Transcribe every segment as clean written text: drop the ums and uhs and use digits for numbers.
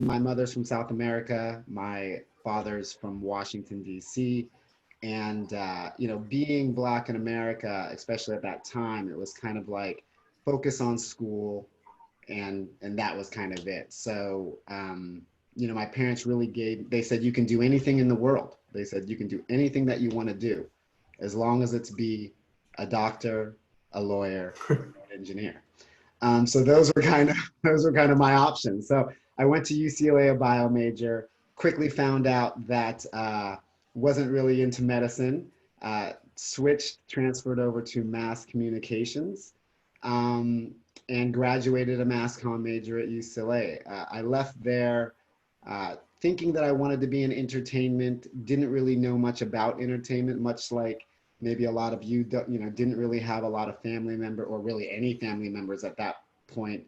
my mother's from South America. My father's from Washington, D.C. And, being Black in America, especially at that time, it was kind of like focus on school, and that was kind of it. So, my parents really they said, you can do anything in the world. They said, you can do anything that you want to do, as long as it's be a doctor, a lawyer, an engineer. So those were kind of those were kind of my options. So I went to UCLA, a bio major. Quickly found out that wasn't really into medicine. Switched, transferred over to mass communications, um, and graduated a mass comm major at UCLA. I left there thinking that I wanted to be in entertainment. Didn't really know much about entertainment, much like maybe a lot of you don't, didn't really have a lot of family member or really any family members at that point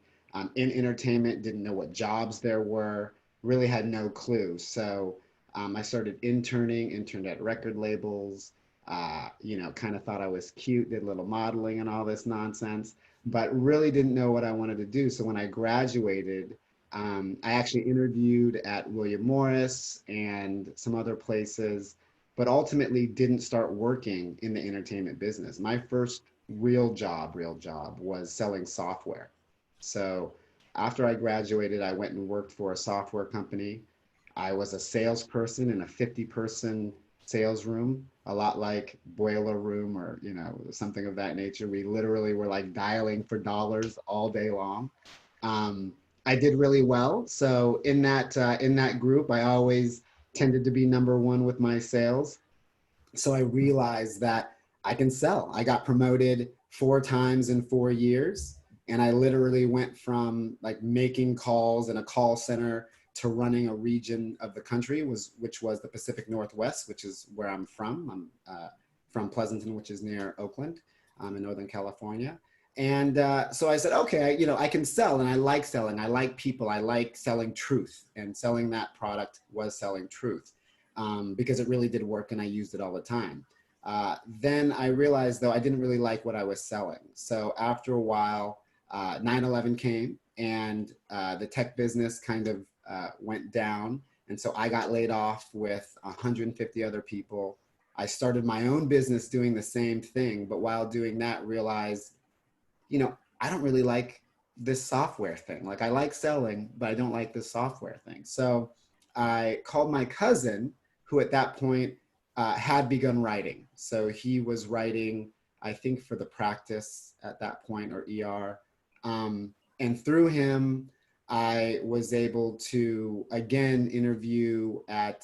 in entertainment, didn't know what jobs there were, really had no clue. So I started interned at record labels, kind of thought I was cute, did a little modeling and all this nonsense, but really didn't know what I wanted to do. So when I graduated, I actually interviewed at William Morris and some other places, but ultimately didn't start working in the entertainment business. My first real job was selling software. So after I graduated, I went and worked for a software company. I was a salesperson in a 50-person sales room, a lot like Boiler Room or, something of that nature. We literally were like dialing for dollars all day long. Um, I did really well. So in that group, I always tended to be number one with my sales. So I realized that I can sell. I got promoted 4 times in 4 years. And I literally went from like making calls in a call center to running a region of the country, which was the Pacific Northwest, which is where I'm from. I'm from Pleasanton, which is near Oakland, in Northern California. And so I said, okay, I can sell, and I like selling. I like people. I like selling truth, and selling that product was selling truth, because it really did work, and I used it all the time. Then I realized, though, I didn't really like what I was selling. So after a while, 9/11 came, and the tech business kind of went down. And so I got laid off with 150 other people. I started my own business doing the same thing, but while doing that, realized, I don't really like this software thing. Like, I like selling, but I don't like this software thing. So I called my cousin, who at that point had begun writing. So he was writing, I think, for The Practice at that point, or ER. And through him, I was able to again interview at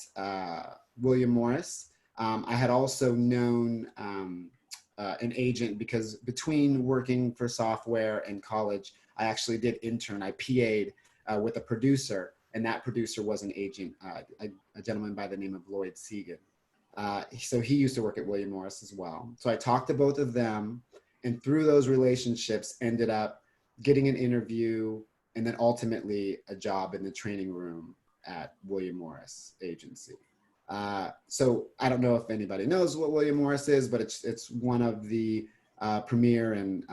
William Morris. I had also known an agent, because between working for software and college, I actually did intern. I PA'd with a producer, and that producer was an agent, a gentleman by the name of Lloyd Segan. So he used to work at William Morris as well. So I talked to both of them, and through those relationships ended up getting an interview, and then ultimately a job in the training room at William Morris Agency. So I don't know if anybody knows what William Morris is, but it's one of the premier and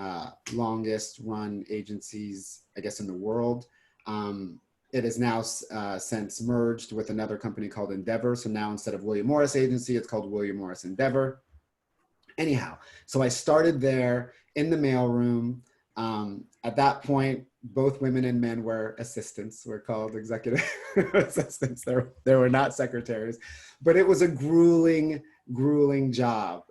longest run agencies, I guess, in the world. It is now since merged with another company called Endeavor. So now instead of William Morris Agency, it's called William Morris Endeavor. Anyhow, so I started there in the mailroom. At that point, both women and men were assistants. We're called executive assistants. There were not secretaries, but it was a grueling job.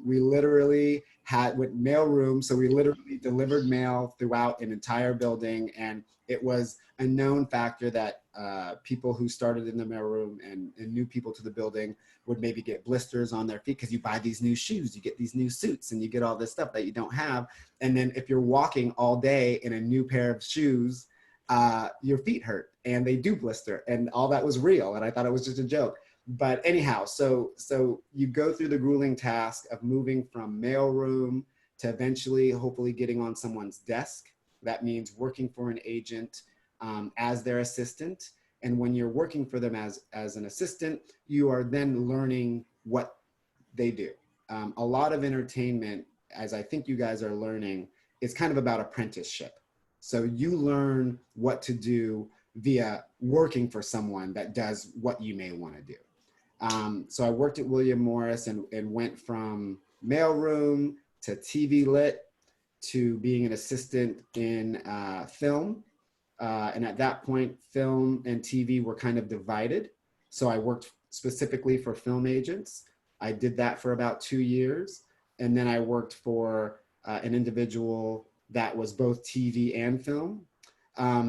We literally had with mailroom, so we literally delivered mail throughout an entire building, and it was a known factor that people who started in the mailroom and new people to the building would maybe get blisters on their feet, because you buy these new shoes, you get these new suits, and you get all this stuff that you don't have. And then if you're walking all day in a new pair of shoes, your feet hurt, and they do blister, and all that was real. And I thought it was just a joke. But anyhow, so you go through the grueling task of moving from mailroom to eventually, hopefully, getting on someone's desk. That means working for an agent as their assistant. And when you're working for them as an assistant, you are then learning what they do. A lot of entertainment, as I think you guys are learning, is kind of about apprenticeship. So you learn what to do via working for someone that does what you may want to do. So I worked at William Morris and went from mailroom to TV lit to being an assistant in film. And at that point, film and TV were kind of divided. So I worked specifically for film agents. I did that for about 2 years. And then I worked for an individual that was both TV and film.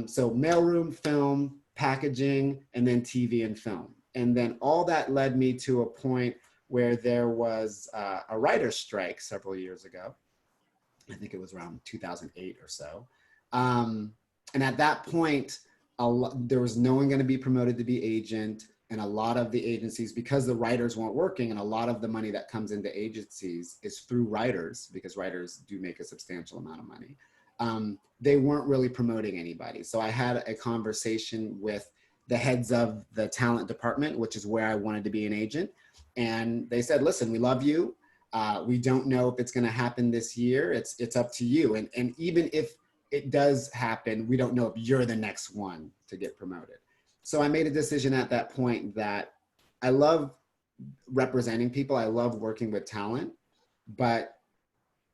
So mailroom, film, packaging, and then TV and film. And then all that led me to a point where there was a writer's strike several years ago. I think it was around 2008 or so. And at that point, there was no one going to be promoted to be agent. And a lot of the agencies, because the writers weren't working, and a lot of the money that comes into agencies is through writers, because writers do make a substantial amount of money. They weren't really promoting anybody. So I had a conversation with the heads of the talent department, which is where I wanted to be an agent. And they said, listen, we love you. We don't know if it's going to happen this year. It's up to you. And even if it does happen, we don't know if you're the next one to get promoted. So I made a decision at that point that I love representing people. I love working with talent, but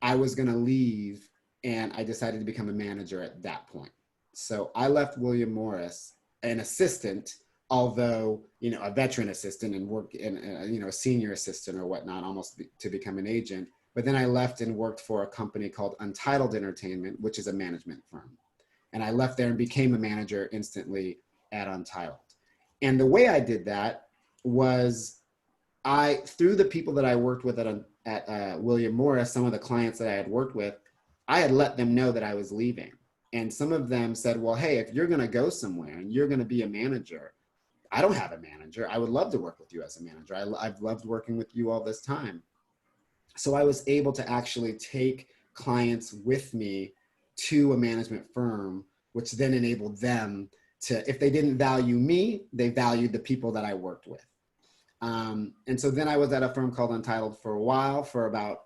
I was going to leave, and I decided to become a manager at that point. So I left William Morris, an assistant, although, you know, a veteran assistant, and work in, you know, a senior assistant or whatnot, almost to become an agent. But then I left and worked for a company called Untitled Entertainment, which is a management firm. And I left there and became a manager instantly at Untitled. And the way I did that was through the people that I worked with at William Morris, some of the clients that I had worked with, I had let them know that I was leaving. And some of them said, well, hey, if you're going to go somewhere and you're going to be a manager, I don't have a manager. I would love to work with you as a manager. I've loved working with you all this time. So I was able to actually take clients with me to a management firm, which then enabled them to, if they didn't value me, they valued the people that I worked with. And so then I was at a firm called Untitled for a while, for about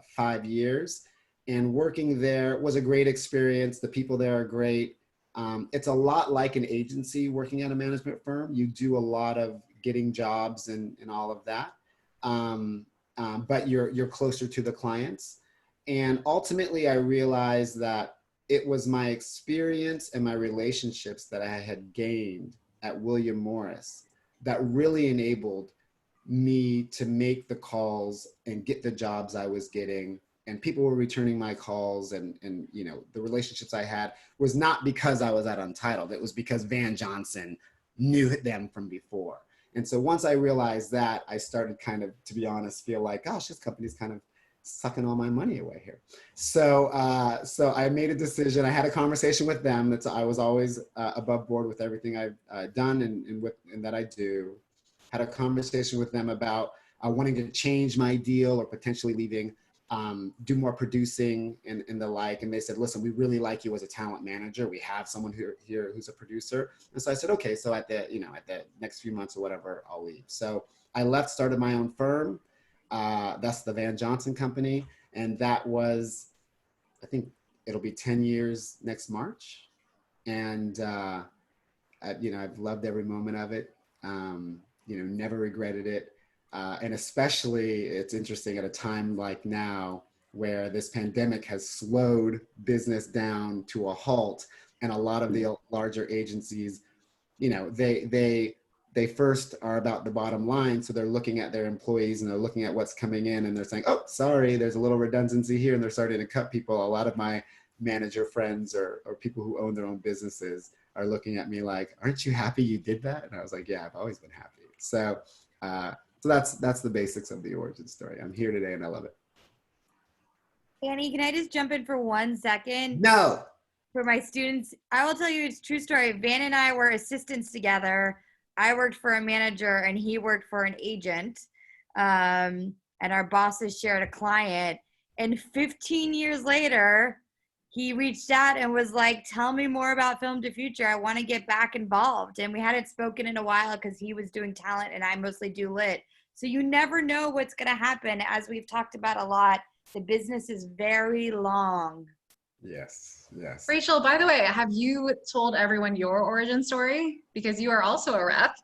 5 years. And working there was a great experience. The people there are great. It's a lot like an agency working at a management firm. You do a lot of getting jobs and all of that. But you're closer to the clients. And ultimately, I realized that it was my experience and my relationships that I had gained at William Morris that really enabled me to make the calls and get the jobs I was getting. And people were returning my calls, and you know, the relationships I had was not because I was at Untitled. It was because Van Johnson knew them from before. And so once I realized that, I started kind of, to be honest, feel like, gosh, this company's kind of sucking all my money away here. So I made a decision. I had a conversation with them. That's, I was always above board with everything I've done and that I do. Had a conversation with them about wanting to change my deal or potentially leaving, do more producing and the like. And they said, listen, we really like you as a talent manager. We have someone here who's a producer. And so I said, okay, so at the next few months or whatever, I'll leave. So I left, started my own firm. That's the Van Johnson Company. And that was, I think it'll be 10 years next March. And, I've loved every moment of it. Never regretted it. And especially, it's interesting at a time like now where this pandemic has slowed business down to a halt, and a lot of the larger agencies, they first are about the bottom line. So they're looking at their employees and they're looking at what's coming in and they're saying, oh, sorry, there's a little redundancy here. And they're starting to cut people. A lot of my manager friends or people who own their own businesses are looking at me like, aren't you happy you did that? And I was like, yeah, I've always been happy. So that's the basics of the origin story. I'm here today and I love it. Annie, can I just jump in for 1 second? No. For my students, I will tell you it's a true story. Van and I were assistants together. I worked for a manager and he worked for an agent. And our bosses shared a client. And 15 years later, he reached out and was like, tell me more about Film2Future. I want to get back involved. And we hadn't spoken in a while because he was doing talent and I mostly do lit. So you never know what's going to happen. As we've talked about a lot, the business is very long. Yes, yes. Rachel, by the way, have you told everyone your origin story? Because you are also a rep.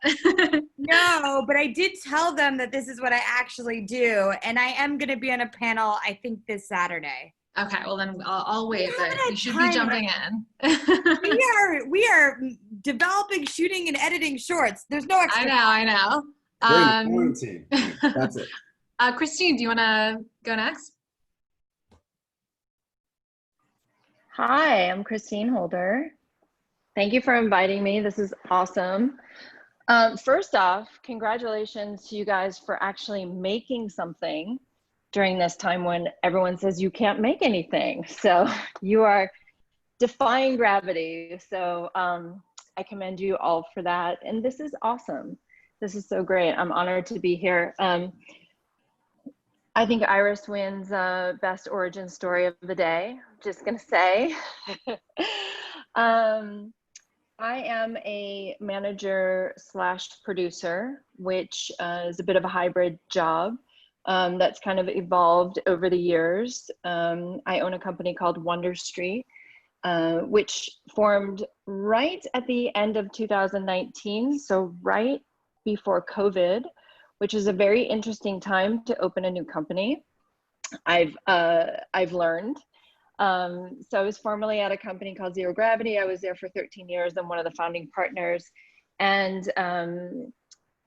No, but I did tell them that this is what I actually do, and I am going to be on a panel, I think, this Saturday. Okay, well then I'll wait, but you should be jumping in. we are developing, shooting, and editing shorts. There's no extra. I know. We're in quarantine. That's it. Christine, do you want to go next? Hi, I'm Christine Holder. Thank you for inviting me. This is awesome. First off, congratulations to you guys for actually making something during this time when everyone says you can't make anything. So you are defying gravity. So I commend you all for that. And this is awesome. This is so great. I'm honored to be here. I think Iris wins best origin story of the day. Just gonna say. I am a manager slash producer, which is a bit of a hybrid job that's kind of evolved over the years. I own a company called Wonder Street, which formed right at the end of 2019, so right before COVID, which is a very interesting time to open a new company. I've learned. So I was formerly at a company called Zero Gravity. I was there for 13 years. I'm one of the founding partners. And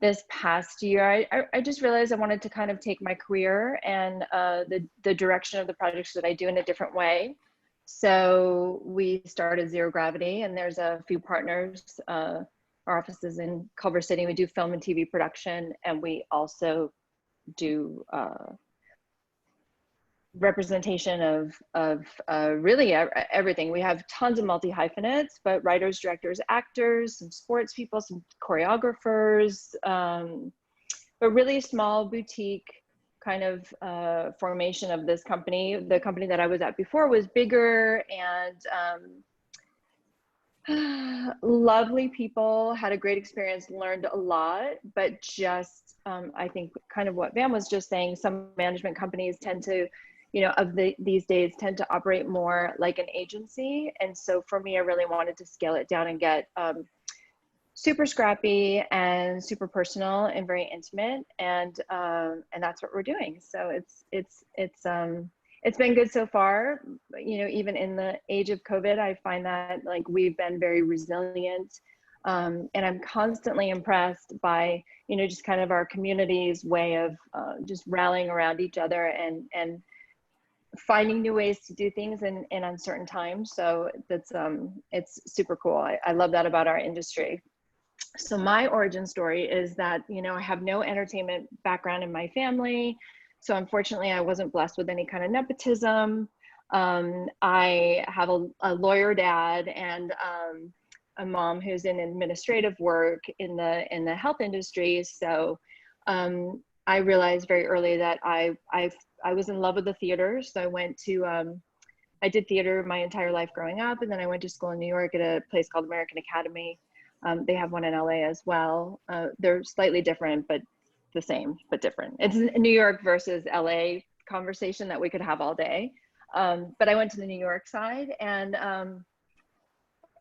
this past year, I just realized I wanted to kind of take my career and the direction of the projects that I do in a different way. So we started Zero Gravity, and there's a few partners. Our office is in Culver City. We do film and TV production, and we also do representation of really everything. We have tons of multi-hyphenates, but writers, directors, actors, some sports people, some choreographers, but really small boutique kind of formation of this company. The company that I was at before was bigger, and lovely people, had a great experience, learned a lot, but just I think kind of what Van was just saying, some management companies tend to, these days tend to operate more like an agency. And so for me, I really wanted to scale it down and get super scrappy and super personal and very intimate. And that's what we're doing. So it's been good so far. Even in the age of COVID, I find that like we've been very resilient. And I'm constantly impressed by, just kind of our community's way of just rallying around each other and finding new ways to do things in uncertain times. So that's it's super cool. I love that about our industry. So my origin story is that, I have no entertainment background in my family. So unfortunately, I wasn't blessed with any kind of nepotism. I have a lawyer dad and a mom who's in administrative work in the health industry. So I realized very early that I was in love with the theater. So I went to I did theater my entire life growing up, and then I went to school in New York at a place called American Academy. They have one in LA as well. They're slightly different, but the same, but different. It's a New York versus LA conversation that we could have all day. But I went to the New York side, and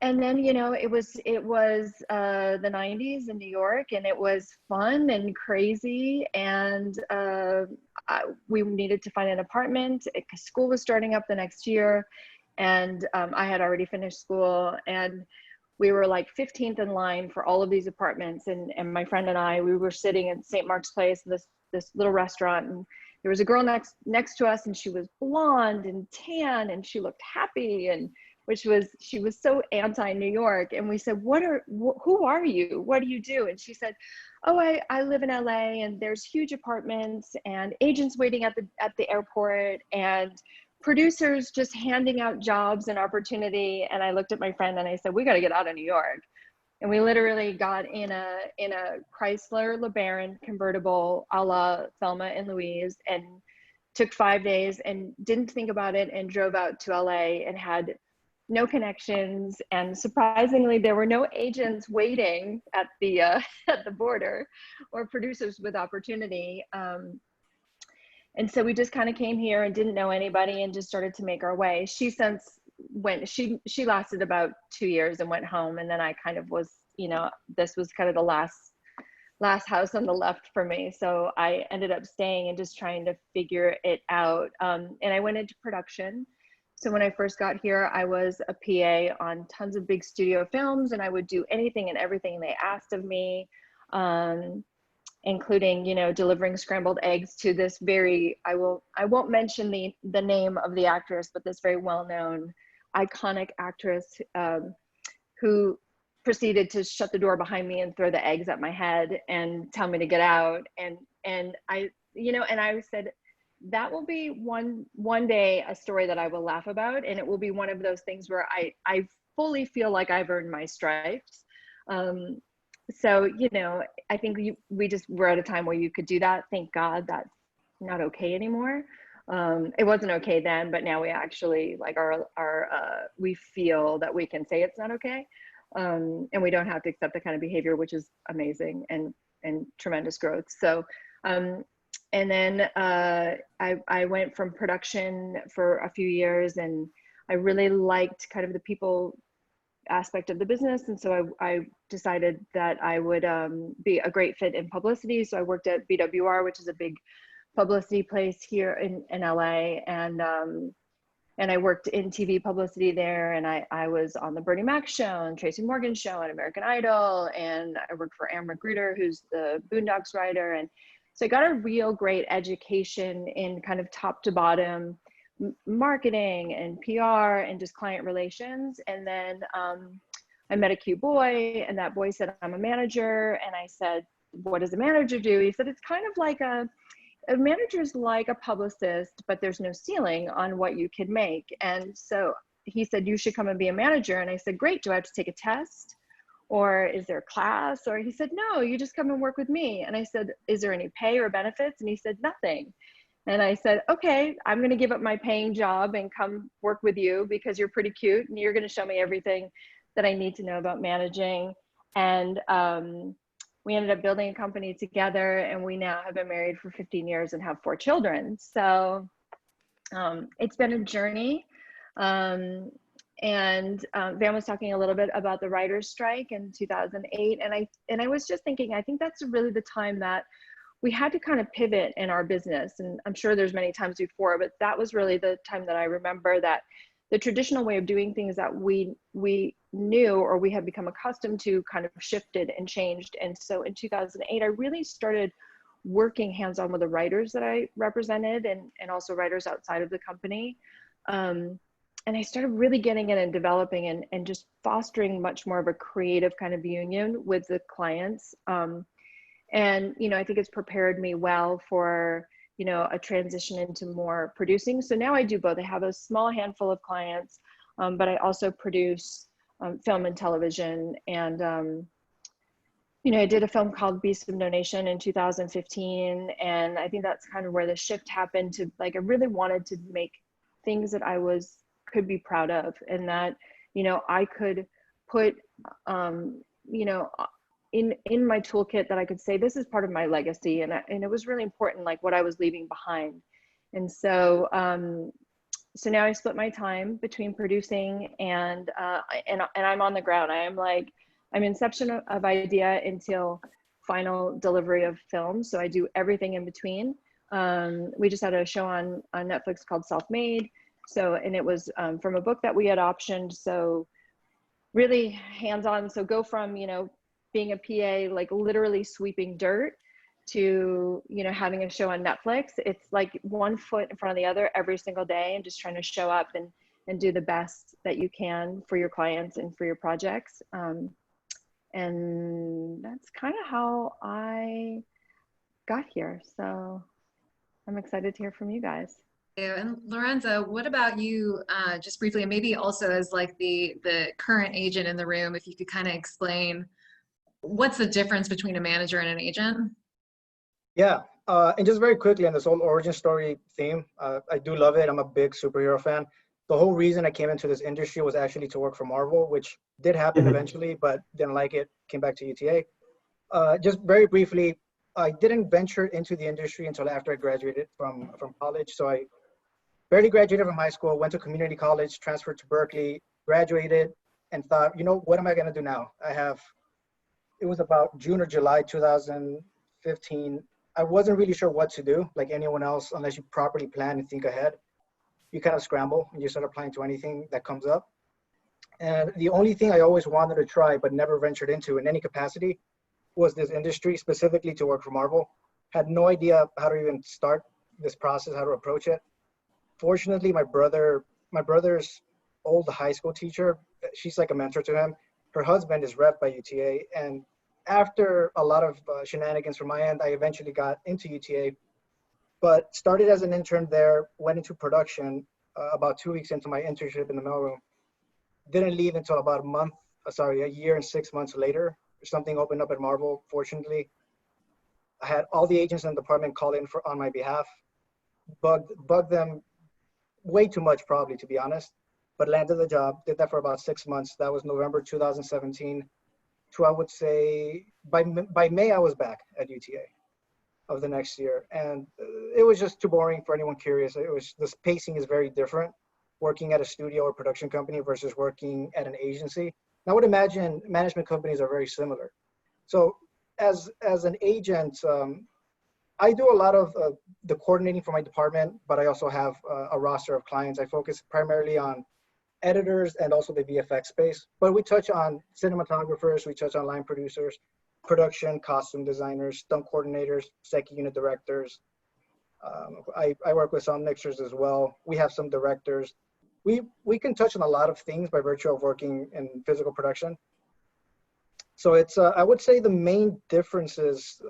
then, it was the 90s in New York, and it was fun and crazy. And we needed to find an apartment because school was starting up the next year. And I had already finished school, and we were like 15th in line for all of these apartments. And my friend and I, we were sitting in St. Mark's Place, this little restaurant, and there was a girl next to us, and she was blonde and tan, and she looked happy, and she was so anti-New York. And we said, who are you? What do you do? And she said, oh, I live in LA, and there's huge apartments and agents waiting at the airport and producers just handing out jobs and opportunity. And I looked at my friend and I said, we got to get out of New York. And we literally got in a Chrysler LeBaron convertible a la Thelma and Louise, and took 5 days and didn't think about it, and drove out to LA, and had no connections. And surprisingly, there were no agents waiting at the border, or producers with opportunity. And so we just kind of came here and didn't know anybody, and just started to make our way. She since she lasted about 2 years and went home, and then I kind of was, this was kind of the last house on the left for me. So I ended up staying and just trying to figure it out. And I went into production. So when I first got here, I was a PA on tons of big studio films, and I would do anything and everything they asked of me, including, delivering scrambled eggs to this I won't mention the name of the actress, but this very well-known, iconic actress who proceeded to shut the door behind me and throw the eggs at my head and tell me to get out. And I said, that will be one day a story that I will laugh about, and it will be one of those things where I fully feel like I've earned my stripes. So, I think we're at a time where you could do that. Thank God that's not okay anymore. It wasn't okay then, but now we actually we feel that we can say it's not okay. And we don't have to accept that kind of behavior, which is amazing and tremendous growth. So, and then I went from production for a few years, and I really liked kind of the people aspect of the business. And so I decided that I would be a great fit in publicity. So I worked at BWR, which is a big publicity place here in LA. And I worked in TV publicity there. And I was on the Bernie Mac show and Tracy Morgan show and American Idol. And I worked for Aaron McGruder, who's the Boondocks writer. And so I got a real great education in kind of top to bottom marketing and PR and just client relations. And then I met a cute boy, and that boy said, I'm a manager. And I said, what does a manager do? He said, it's kind of like a manager's like a publicist, but there's no ceiling on what you can make. And so he said, you should come and be a manager. And I said, great, do I have to take a test? Or is there a class? Or he said, no, you just come and work with me. And I said, is there any pay or benefits? And he said, nothing. And I said, okay, I'm going to give up my paying job and come work with you because you're pretty cute and you're going to show me everything that I need to know about managing. And we ended up building a company together, and we now have been married for 15 years and have 4 children. So it's been a journey. And Van was talking a little bit about the writer's strike in 2008. And I was just thinking, I think that's really the time that we had to kind of pivot in our business. And I'm sure there's many times before, but that was really the time that I remember that the traditional way of doing things that we knew or we had become accustomed to kind of shifted and changed. And so in 2008, I really started working hands-on with the writers that I represented and also writers outside of the company. And I started really getting in and developing and just fostering much more of a creative kind of union with the clients. And, I think it's prepared me well for, a transition into more producing. So now I do both. I have a small handful of clients, but I also produce film and television. And, I did a film called Beast of No Nation in 2015. And I think that's kind of where the shift happened to, I really wanted to make things that I could be proud of, and that, I could put, in my toolkit that I could say, this is part of my legacy. And it was really important, like what I was leaving behind. And so, so now I split my time between producing and I'm on the ground. I'm inception of idea until final delivery of film. So I do everything in between. We just had a show on Netflix called Self-Made. So, and it was from a book that we had optioned. So really hands-on. So go from, being a PA, literally sweeping dirt, to, having a show on Netflix. It's like one foot in front of the other every single day, and just trying to show up and do the best that you can for your clients and for your projects. And that's kind of how I got here. So I'm excited to hear from you guys. And Lorenzo, what about you, just briefly, and maybe also as the current agent in the room, if you could kind of explain what's the difference between a manager and an agent? Yeah, and just very quickly on this whole origin story theme, I do love it. I'm a big superhero fan. The whole reason I came into this industry was actually to work for Marvel, which did happen eventually, but didn't like it, came back to UTA. Just very briefly, I didn't venture into the industry until after I graduated from college. So I barely graduated from high school, went to community college, transferred to Berkeley, graduated, and thought, you know, what am I going to do now? It was about June or July 2015. I wasn't really sure what to do, like anyone else, unless you properly plan and think ahead. You kind of scramble and you start applying to anything that comes up. And the only thing I always wanted to try but never ventured into in any capacity was this industry, specifically to work for Marvel. Had no idea how to even start this process, how to approach it. Fortunately, my brother's old high school teacher, she's like a mentor to him. Her husband is rep by UTA. And after a lot of shenanigans from my end, I eventually got into UTA, but started as an intern there, went into production about 2 weeks into my internship in the mailroom. Didn't leave until about a year and 6 months later. Something opened up at Marvel, fortunately. I had all the agents in the department call in on my behalf, bugged them way too much probably, to be honest, but landed the job, did that for about 6 months. That was November 2017 to, I would say, by May, I was back at UTA of the next year. And it was just too boring for anyone curious. This pacing is very different, working at a studio or production company versus working at an agency. And I would imagine management companies are very similar. So as an agent, I do a lot of the coordinating for my department, but I also have a roster of clients. I focus primarily on editors and also the VFX space, but we touch on cinematographers, we touch on line producers, production, costume designers, stunt coordinators, second unit directors. I work with some mixers as well. We have some directors. We can touch on a lot of things by virtue of working in physical production. So it's, I would say the main difference is,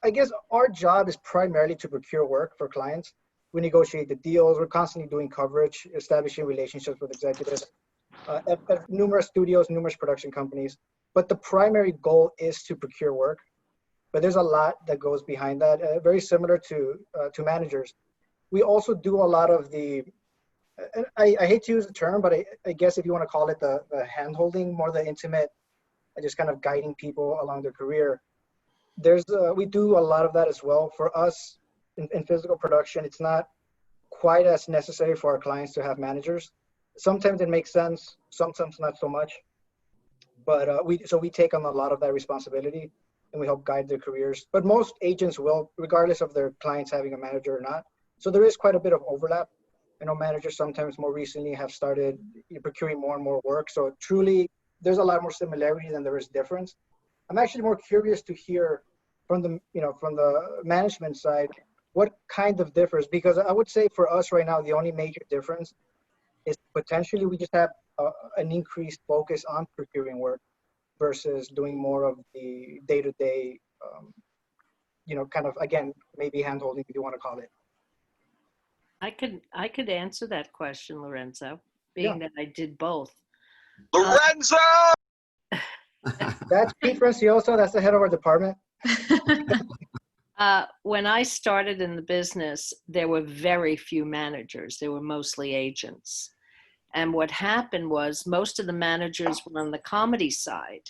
I guess our job is primarily to procure work for clients. We negotiate the deals. We're constantly doing coverage, establishing relationships with executives at numerous studios, numerous production companies. But the primary goal is to procure work. But there's a lot that goes behind that, very similar to managers. We also do a lot of the, and I hate to use the term, but I guess if you want to call it the hand-holding, more the intimate, just kind of guiding people along their career. We do a lot of that as well. For us in physical production, it's not quite as necessary for our clients to have managers. Sometimes it makes sense, sometimes not so much. But we take on a lot of that responsibility and we help guide their careers. But most agents will, regardless of their clients having a manager or not. So there is quite a bit of overlap. I know managers sometimes more recently have started procuring more and more work. So truly, there's a lot more similarity than there is difference. I'm actually more curious to hear from the management side, what kind of differs, because I would say for us right now, the only major difference is potentially we just have an increased focus on procuring work versus doing more of the day-to-day, kind of, again, maybe hand-holding, if you want to call it. I could answer that question, Lorenzo, being that I did both. Lorenzo! That's Pete Francioso, that's the head of our department. When I started in the business, there were very few managers. There were mostly agents. And what happened was most of the managers were on the comedy side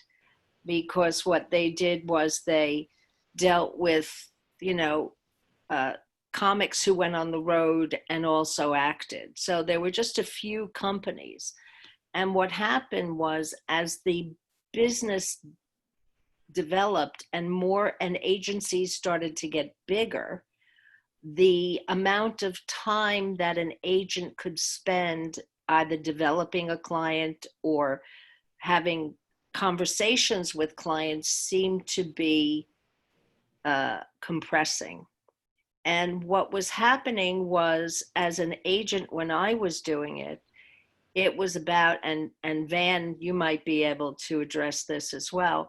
because what they did was they dealt with, comics who went on the road and also acted. So there were just a few companies. And what happened was as the business developed and agencies started to get bigger, the amount of time that an agent could spend either developing a client or having conversations with clients seemed to be compressing. And what was happening was, as an agent, when I was doing it, it was about, and Van, you might be able to address this as well,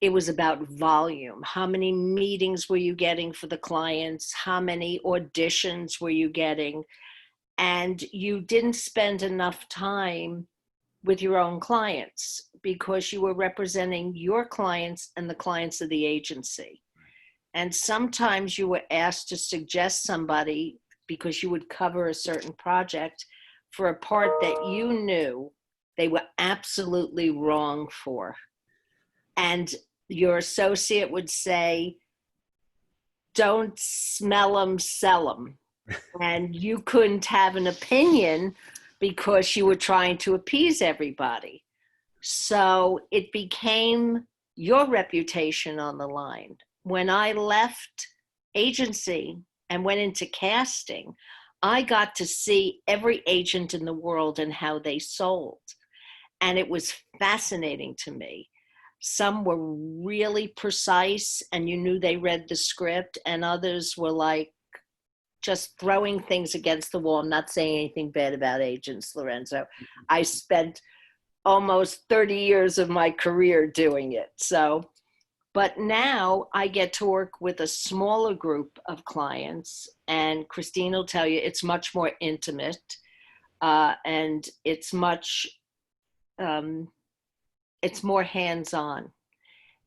it was about volume. How many meetings were you getting for the clients? How many auditions were you getting? And you didn't spend enough time with your own clients because you were representing your clients and the clients of the agency. And sometimes you were asked to suggest somebody because you would cover a certain project for a part that you knew they were absolutely wrong for. And your associate would say, don't smell them, sell them. and you couldn't have an opinion because you were trying to appease everybody. So it became your reputation on the line. When I left agency and went into casting, I got to see every agent in the world and how they sold. And it was fascinating to me. Some were really precise and you knew they read the script, and others were like just throwing things against the wall. I'm not saying anything bad about agents, Lorenzo. I spent almost 30 years of my career doing it. So, but now I get to work with a smaller group of clients, and Christine will tell you it's much more intimate, and it's more hands-on,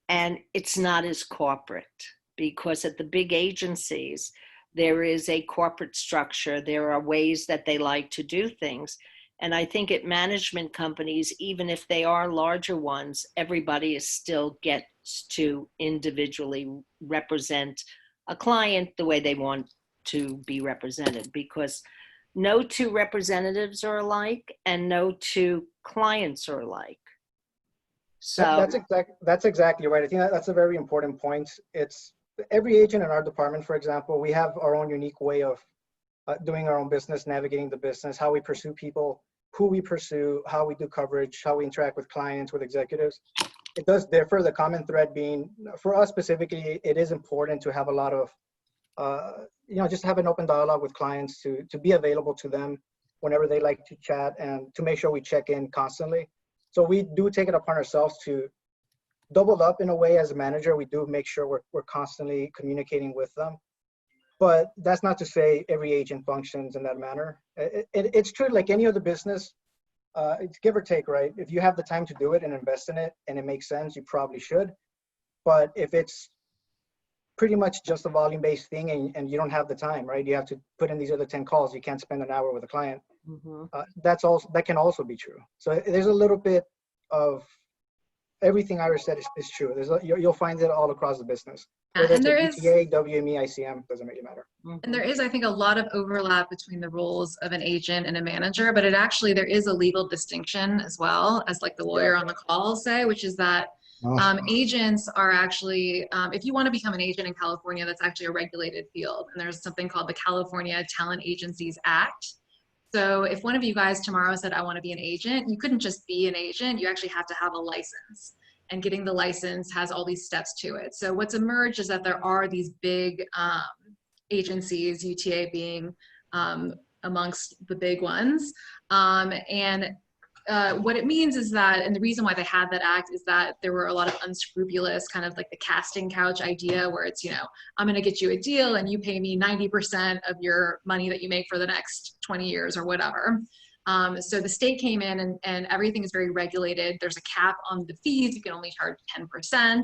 and it's not as corporate, because at the big agencies, there is a corporate structure. There are ways that they like to do things. And I think at management companies, even if they are larger ones, everybody is still gets to individually represent a client the way they want to be represented, because no two representatives are alike and no two clients are alike. So That's exactly right. I think that's a very important point. It's every agent in our department, for example, we have our own unique way of doing our own business, navigating the business, how we pursue people, who we pursue, how we do coverage, how we interact with clients, with executives. It does differ. The common thread being, for us specifically, it is important to have a lot of, just have an open dialogue with clients, to be available to them whenever they like to chat, and to make sure we check in constantly. So we do take it upon ourselves to double up in a way as a manager. We do make sure we're constantly communicating with them. But that's not to say every agent functions in that manner. It's true, like any other business, it's give or take, right? If you have the time to do it and invest in it and it makes sense, you probably should. But if it's pretty much just a volume-based thing and you don't have the time, right? You have to put in these other 10 calls. You can't spend an hour with a client. That can also be true. So there's a little bit of everything Iris said is true. You'll find it all across the business. Whether And there it's is UTA, WME, ICM, doesn't really matter. And there is, I think, a lot of overlap between the roles of an agent and a manager, but there is a legal distinction as well, as like the lawyer on the call will say, which is that agents are actually, if you want to become an agent in California, that's actually a regulated field. And there's something called the California Talent Agencies Act. So if one of you guys tomorrow said, I want to be an agent, you couldn't just be an agent, you actually have to have a license. And getting the license has all these steps to it. So what's emerged is that there are these big agencies, UTA being amongst the big ones. What it means is that, and the reason why they had that act is that there were a lot of unscrupulous, kind of like the casting couch idea, where it's, I'm going to get you a deal and you pay me 90% of your money that you make for the next 20 years or whatever. So the state came in and everything is very regulated. There's a cap on the fees. You can only charge 10%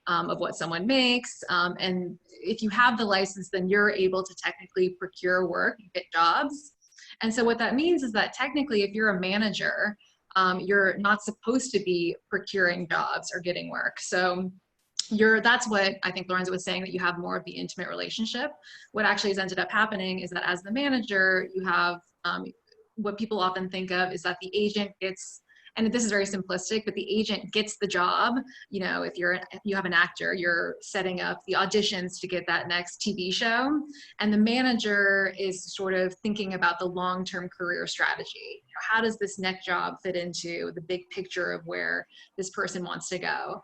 of what someone makes. And if you have the license, then you're able to technically procure work, get jobs. And so what that means is that technically, if you're a manager, you're not supposed to be procuring jobs or getting work. So that's what I think Lorenzo was saying, that you have more of the intimate relationship. What actually has ended up happening is that as the manager, you have what people often think of is that the agent gets, and this is very simplistic, but the agent gets the job. If you have an actor, you're setting up the auditions to get that next TV show, and the manager is sort of thinking about the long-term career strategy. How does this next job fit into the big picture of where this person wants to go?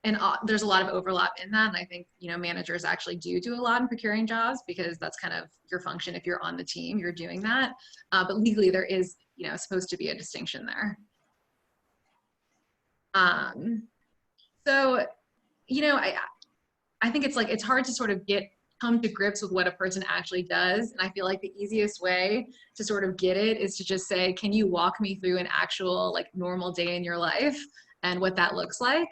And there's a lot of overlap in that. And I think, managers actually do a lot in procuring jobs, because that's kind of your function. If you're on the team, you're doing that. But legally, there is, supposed to be a distinction there. So, I think it's hard to sort of come to grips with what a person actually does. And I feel like the easiest way to sort of get it is to just say, can you walk me through an actual normal day in your life and what that looks like?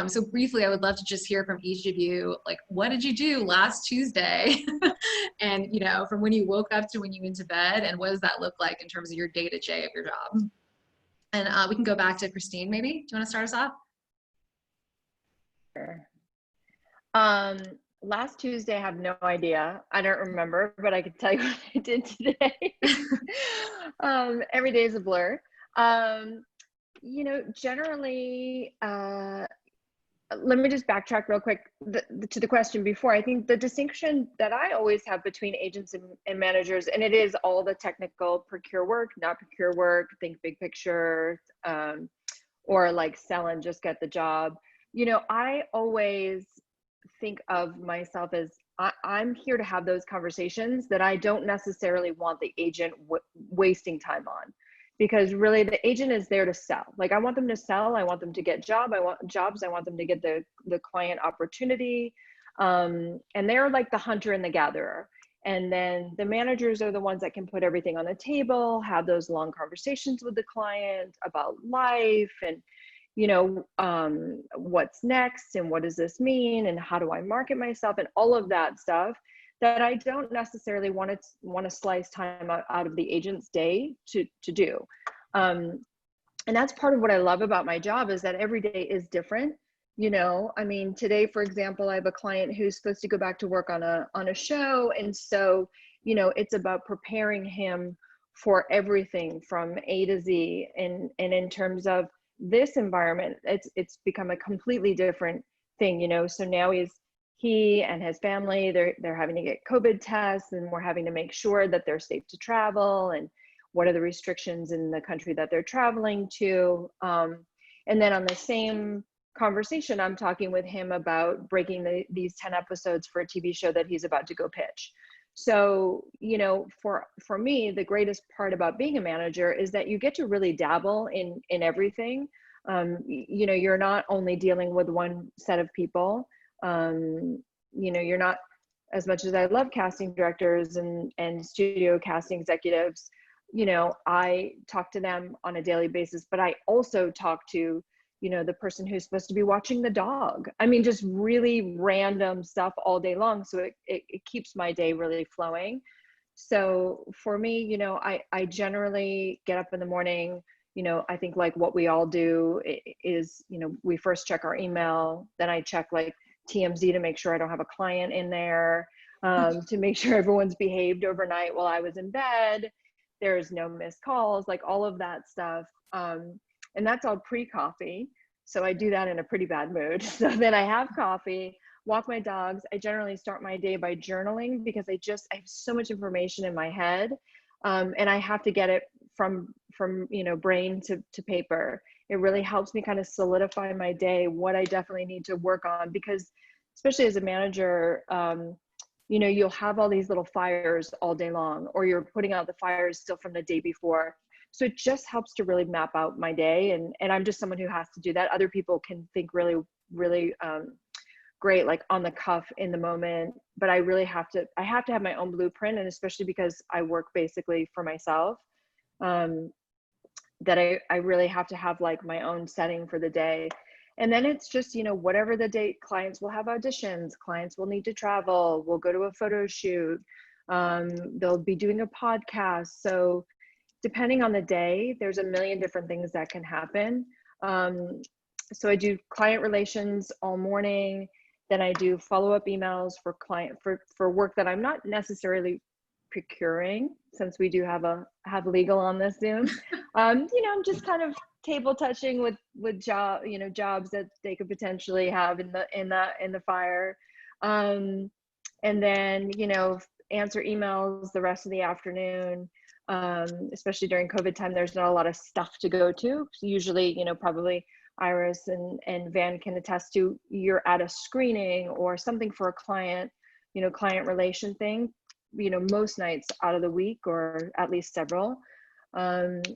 So briefly, I would love to just hear from each of you, what did you do last Tuesday? And, from when you woke up to when you went to bed, and what does that look like in terms of your day-to-day of your job? And we can go back to Christine, maybe. Do you want to start us off? Sure. Last Tuesday, I have no idea. I don't remember, but I can tell you what I did today. Every day is a blur. Generally, let me just backtrack real quick to the question before. I think the distinction that I always have between agents and managers, and it is all the technical procure work, not procure work, think big picture, or like sell and just get the job. I always think of myself as I'm here to have those conversations that I don't necessarily want the agent wasting time on, because really the agent is there to sell. Like I want them to sell, I want them to get jobs, I want them to get the client opportunity, and they're like the hunter and the gatherer. And then the managers are the ones that can put everything on the table, have those long conversations with the client about life and what's next and what does this mean and how do I market myself and all of that stuff that I don't necessarily want to slice time out of the agent's day to do. And that's part of what I love about my job, is that every day is different. Today, for example, I have a client who's supposed to go back to work on a show. And so, it's about preparing him for everything from A to Z. And in terms of this environment, it's become a completely different thing, so now he and his family, they're having to get COVID tests, and we're having to make sure that they're safe to travel and what are the restrictions in the country that they're traveling to. And then on the same conversation, I'm talking with him about breaking these 10 episodes for a TV show that he's about to go pitch. So, for me, the greatest part about being a manager is that you get to really dabble in everything. You're not only dealing with one set of people. You're not, as much as I love casting directors and studio casting executives, I talk to them on a daily basis, but I also talk to the person who's supposed to be watching the dog. Just really random stuff all day long. So it keeps my day really flowing. So for me, I generally get up in the morning, I think like what we all do is, we first check our email, then I check like TMZ to make sure I don't have a client in there, to make sure everyone's behaved overnight while I was in bed. There's no missed calls, like all of that stuff. And that's all pre-coffee. So I do that in a pretty bad mood. So then I have coffee, walk my dogs. I generally start my day by journaling, because I have so much information in my head. And I have to get it from brain to paper. It really helps me kind of solidify my day, what I definitely need to work on, because especially as a manager, you'll have all these little fires all day long, or you're putting out the fires still from the day before. So it just helps to really map out my day. And I'm just someone who has to do that. Other people can think really, really great, like on the cuff in the moment, but I have to have my own blueprint. And especially because I work basically for myself, that I really have to have like my own setting for the day. And then it's just, whatever the date, clients will have auditions, clients will need to travel, we'll go to a photo shoot, they'll be doing a podcast. So depending on the day, there's a million different things that can happen. So I do client relations all morning. Then I do follow-up emails for work that I'm not necessarily procuring, since we do have legal on this Zoom. I'm just kind of table touching with jobs that they could potentially have in the fire. And then, answer emails the rest of the afternoon. Especially during COVID time, there's not a lot of stuff to go to. So usually, probably Iris and Van can attest to, you're at a screening or something for a client, client relation thing, most nights out of the week, or at least several. And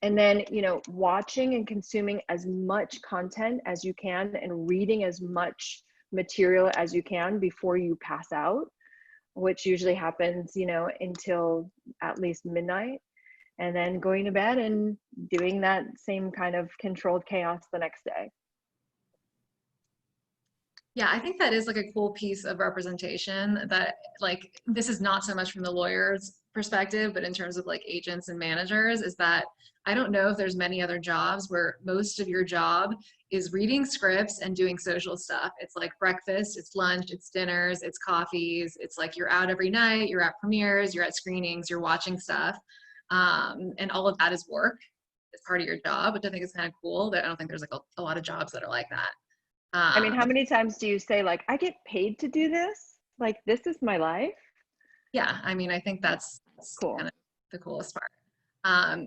then, watching and consuming as much content as you can and reading as much material as you can before you pass out, which usually happens, until at least midnight, and then going to bed and doing that same kind of controlled chaos the next day. Yeah, I think that is like a cool piece of representation, that like, this is not so much from the lawyer's perspective, but in terms of like agents and managers, is that I don't know if there's many other jobs where most of your job is reading scripts and doing social stuff. It's like breakfast, it's lunch, it's dinners, it's coffees. It's like you're out every night, you're at premieres, you're at screenings, you're watching stuff. And all of that is work. It's part of your job, which I think is kind of cool. That I don't think there's like a lot of jobs that are like that. I mean, how many times do you say like, I get paid to do this? Like, this is my life? Yeah, I mean, I think that's Cool. kind of the coolest part.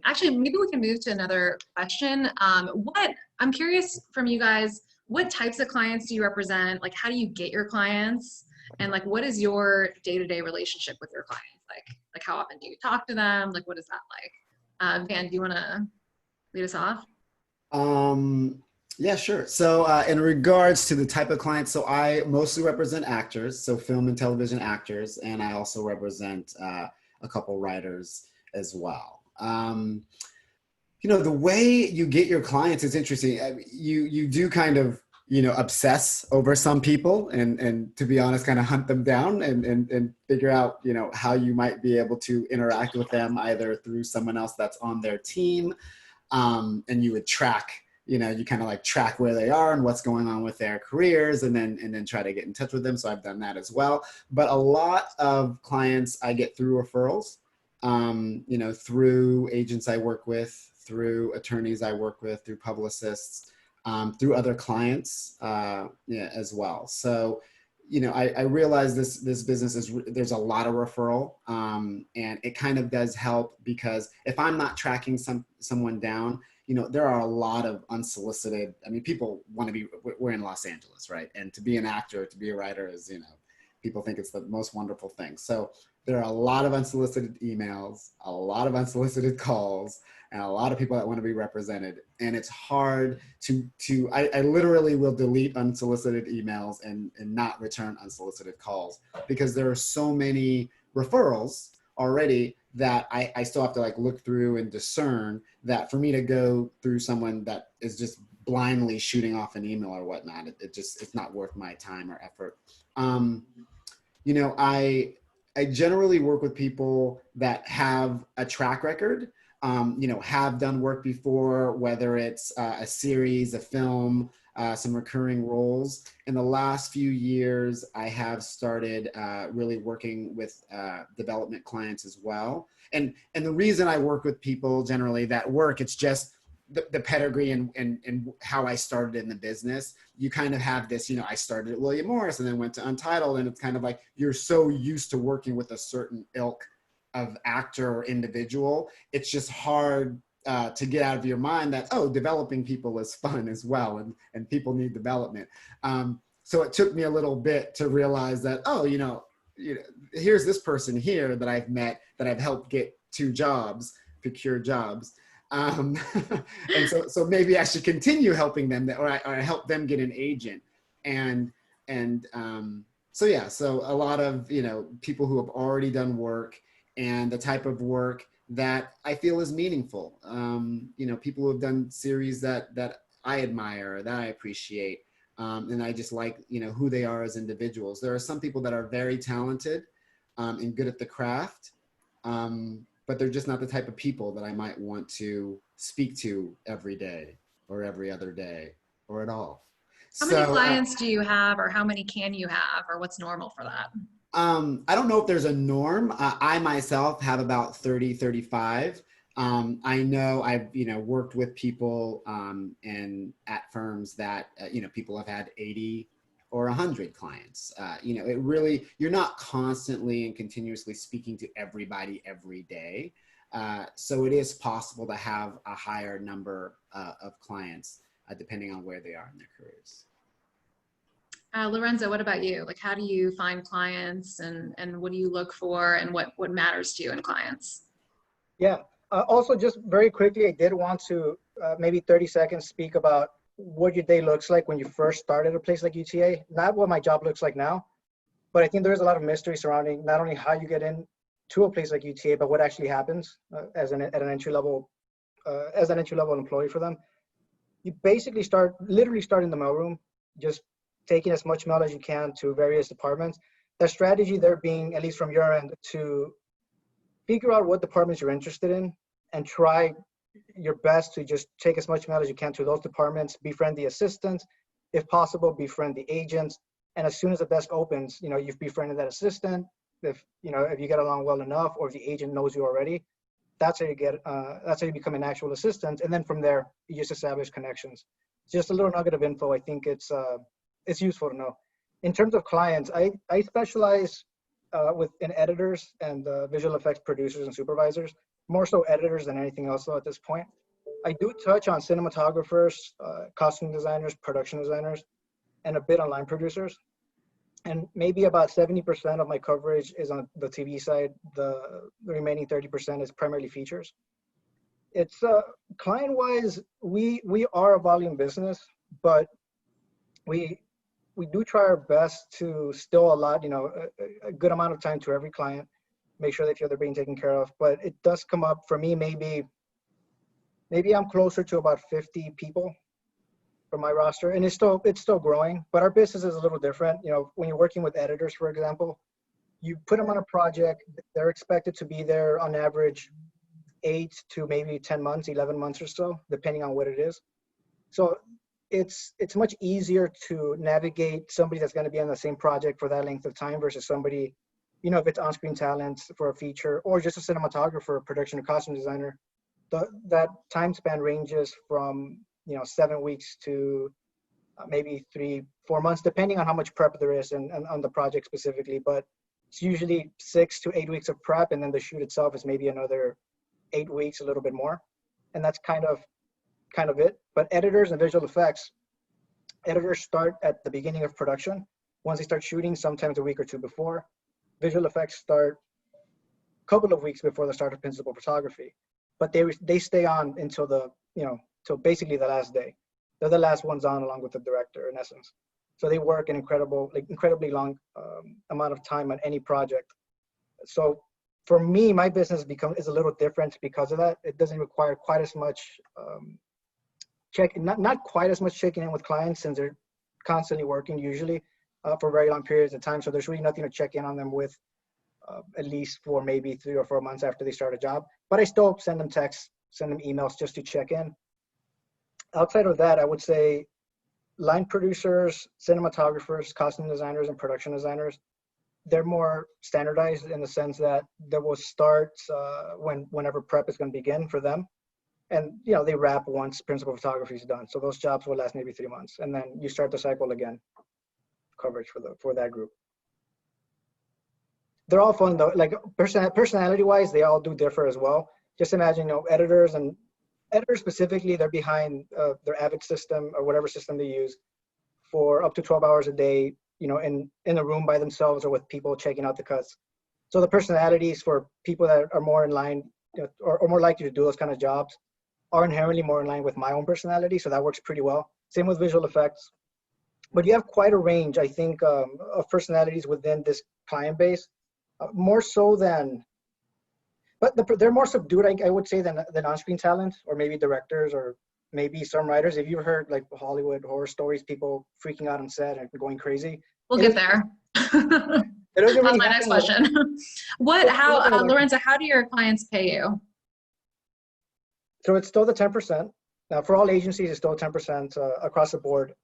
Actually, maybe we can move to another question. I'm curious from you guys, what types of clients do you represent? Like, how do you get your clients? And like, what is your day-to-day relationship with your clients? Like how often do you talk to them? Like, what is that like? Van, do you want to lead us off? Yeah, sure. So in regards to the type of clients, so I mostly represent actors, so film and television actors, and I also represent a couple writers as well. You know, the way you get your clients is interesting. You do kind of, you know, obsess over some people and to be honest, kind of hunt them down and figure out, you know, how you might be able to interact with them either through someone else that's on their team. And you would track, you know, you kind of like track where they are and what's going on with their careers and then try to get in touch with them. So I've done that as well. But a lot of clients I get through referrals, you know, through agents I work with, through attorneys I work with, through publicists, through other clients yeah, as well. So, you know, I realize this business is, there's a lot of referral and it kind of does help because if I'm not tracking someone down, you know, there are a lot of unsolicited, I mean, people want to be, we're in Los Angeles, right? And to be an actor, to be a writer is, you know, people think it's the most wonderful thing. So there are a lot of unsolicited emails, a lot of unsolicited calls, and a lot of people that want to be represented. And it's hard I literally will delete unsolicited emails and not return unsolicited calls because there are so many referrals already that I still have to like look through and discern that for me to go through someone that is just blindly shooting off an email or whatnot, it's not worth my time or effort. You know, I generally work with people that have a track record, you know, have done work before, whether it's a series, a film, some recurring roles. In the last few years, I have started really working with development clients as well. And the reason I work with people generally that work, it's just the pedigree and how I started in the business. You kind of have this, you know, I started at William Morris and then went to Untitled, and it's kind of like you're so used to working with a certain ilk of actor or individual. It's just hard to get out of your mind that, oh, developing people is fun as well, and people need development. So it took me a little bit to realize that, oh, you know, here's this person here that I've met that I've helped get 2 jobs, procure jobs. And so maybe I should continue helping them or I help them get an agent. So yeah, so a lot of, you know, people who have already done work and the type of work that I feel is meaningful. You know, people who have done series that I admire, that I appreciate. And I just like, you know, who they are as individuals. There are some people that are very talented and good at the craft, but they're just not the type of people that I might want to speak to every day or every other day or at all. How many clients do you have, or how many can you have, or what's normal for that? I don't know if there's a norm. I myself have about 30, 35. I know I've, you know, worked with people and at firms that, you know, people have had 80 or 100 clients. You know, it really, you're not constantly and continuously speaking to everybody every day. So it is possible to have a higher number of clients depending on where they are in their careers. Lorenzo, what about you? Like, how do you find clients and what do you look for and what matters to you in clients? Yeah. Also, just very quickly, I did want to maybe 30 seconds speak about what your day looks like when you first started a place like UTA. Not what my job looks like now, but I think there's a lot of mystery surrounding not only how you get into a place like UTA, but what actually happens at an entry level employee for them. You basically literally start in the mailroom, just taking as much mail as you can to various departments. The strategy there being, at least from your end, to figure out what departments you're interested in and try your best to just take as much mail as you can to those departments, befriend the assistants, if possible, befriend the agents. And as soon as the desk opens, you've befriended that assistant. If you get along well enough, or if the agent knows you already, that's how you become an actual assistant. And then from there, you just establish connections. Just a little nugget of info. I think it's useful to know. In terms of clients, I specialize in editors and visual effects producers and supervisors, more so editors than anything else though at this point. I do touch on cinematographers, costume designers, production designers, and a bit on line producers. And maybe about 70% of my coverage is on the TV side. The remaining 30% is primarily features. It's client-wise, we are a volume business, but we do try our best to still allot, a good amount of time to every client, make sure they feel they're being taken care of. But it does come up for me, maybe I'm closer to about 50 people for my roster, and it's still growing, but our business is a little different. When you're working with editors, for example, you put them on a project, they're expected to be there on average 8 to maybe 10 months, 11 months or so, depending on what it is. So it's much easier to navigate somebody that's going to be on the same project for that length of time versus somebody, if it's on-screen talent for a feature or just a cinematographer, production or costume designer, that time span ranges from 7 weeks to maybe 3-4 months, depending on how much prep there is and on the project specifically. But it's usually 6 to 8 weeks of prep, and then the shoot itself is maybe another 8 weeks, a little bit more, and that's kind of it. But editors and visual effects, editors start at the beginning of production. Once they start shooting, sometimes a week or two before. Visual effects start a couple of weeks before the start of principal photography, but they stay on until till basically the last day. They're the last ones on, along with the director, in essence. So they work an incredibly long amount of time on any project. So for me, my business is a little different because of that. It doesn't require quite as much not quite as much checking in with clients, since they're constantly working usually for very long periods of time. So there's really nothing to check in on them with, at least for maybe 3 or 4 months after they start a job. But I still send them texts, send them emails just to check in. Outside of that, I would say line producers, cinematographers, costume designers, and production designers, they're more standardized in the sense that they will start whenever prep is going to begin for them. And they wrap once principal photography is done. So those jobs will last maybe 3 months, and then you start the cycle again, coverage for that group. They're all fun though. Like personality-wise, they all do differ as well. Just imagine, editors specifically, they're behind their Avid system or whatever system they use for up to 12 hours a day, in a room by themselves or with people checking out the cuts. So the personalities for people that are more in line or more likely to do those kind of jobs are inherently more in line with my own personality. So that works pretty well. Same with visual effects. But you have quite a range, I think, of personalities within this client base, more so than, but they're more subdued, I would say, than on-screen talent, or maybe directors, or maybe some writers. If you've heard like Hollywood horror stories, people freaking out on set and going crazy. We'll get there. It doesn't really That's my next question. Lorenzo, how do your clients pay you? So it's still the 10%. Now, for all agencies, it's still 10% across the board.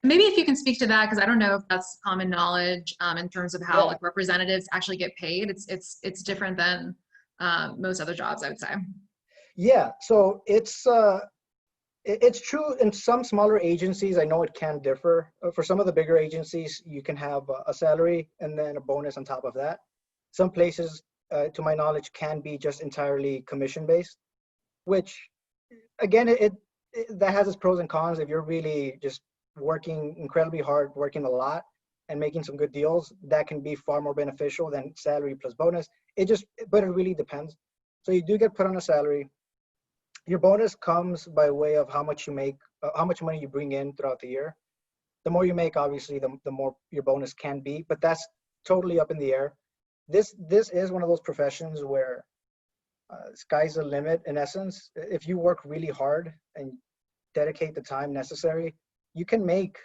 Maybe if you can speak to that, because I don't know if that's common knowledge in terms of how like representatives actually get paid. It's different than most other jobs, I would say. Yeah, so it's true in some smaller agencies. I know it can differ. For some of the bigger agencies, you can have a salary and then a bonus on top of that. Some places, to my knowledge, can be just entirely commission-based, which, again, that has its pros and cons. If you're really just working incredibly hard, working a lot, and making some good deals, that can be far more beneficial than salary plus bonus. But it really depends. So you do get put on a salary. Your bonus comes by way of how much you make, how much money you bring in throughout the year. The more you make, obviously, the more your bonus can be, but that's totally up in the air. This is one of those professions where sky's the limit, in essence. If you work really hard and dedicate the time necessary, you can make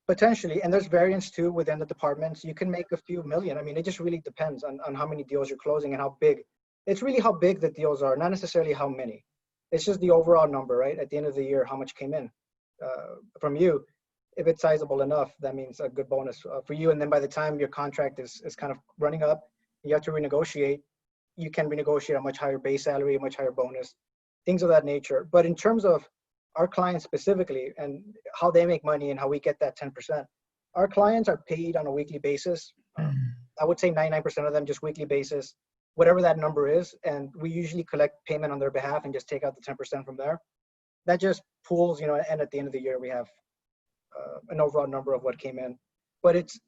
Potentially, and there's variance too within the departments. You can make a few million. I mean, it just really depends on how many deals you're closing and how big. It's really how big the deals are, not necessarily how many. It's just the overall number, right? At the end of the year, how much came in from you. If it's sizable enough, that means a good bonus for you. And then by the time your contract is kind of running up, you have to renegotiate. You can renegotiate a much higher base salary, a much higher bonus, things of that nature. But in terms of our clients specifically and how they make money and how we get that 10%, our clients are paid on a weekly basis. I would say 99% of them just weekly basis, whatever that number is. And we usually collect payment on their behalf and just take out the 10% from there. That just pools, and at the end of the year, we have an overall number of what came in. But it's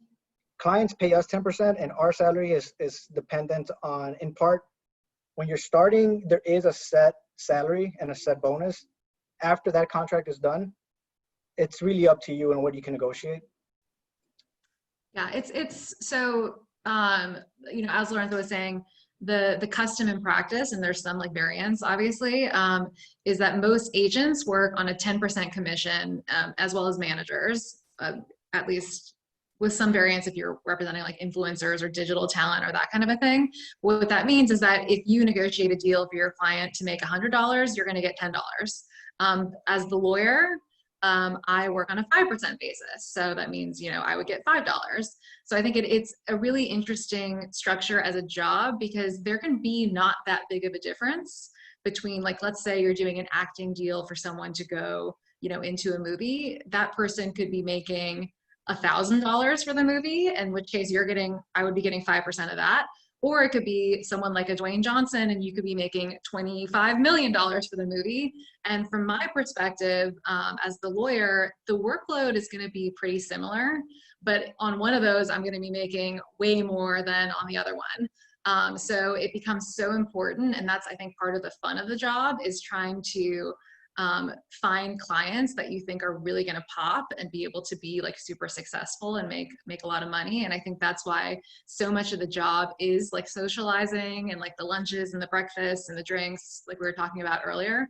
clients pay us 10% and our salary is dependent on, in part, when you're starting, there is a set salary and a set bonus. After that contract is done, it's really up to you and what you can negotiate. Yeah, it's so, as Lorenzo was saying, the custom and practice, and there's some like variance, obviously, is that most agents work on a 10% commission, as well as managers, at least with some variance if you're representing like influencers or digital talent or that kind of a thing. What that means is that if you negotiate a deal for your client to make $100, you're going to get $10. As the lawyer, I work on a 5% basis. So that means, I would get $5. So I think it's a really interesting structure as a job because there can be not that big of a difference between, like, let's say you're doing an acting deal for someone to go, into a movie. That person could be making $1,000 for the movie, in which case I would be getting 5% of that. Or it could be someone like a Dwayne Johnson and you could be making $25 million for the movie. And from my perspective, as the lawyer, the workload is going to be pretty similar, but on one of those, I'm going to be making way more than on the other one. So it becomes so important. And that's, I think, part of the fun of the job is trying to find clients that you think are really going to pop and be able to be like super successful and make a lot of money. And I think that's why so much of the job is like socializing and like the lunches and the breakfasts and the drinks, like we were talking about earlier,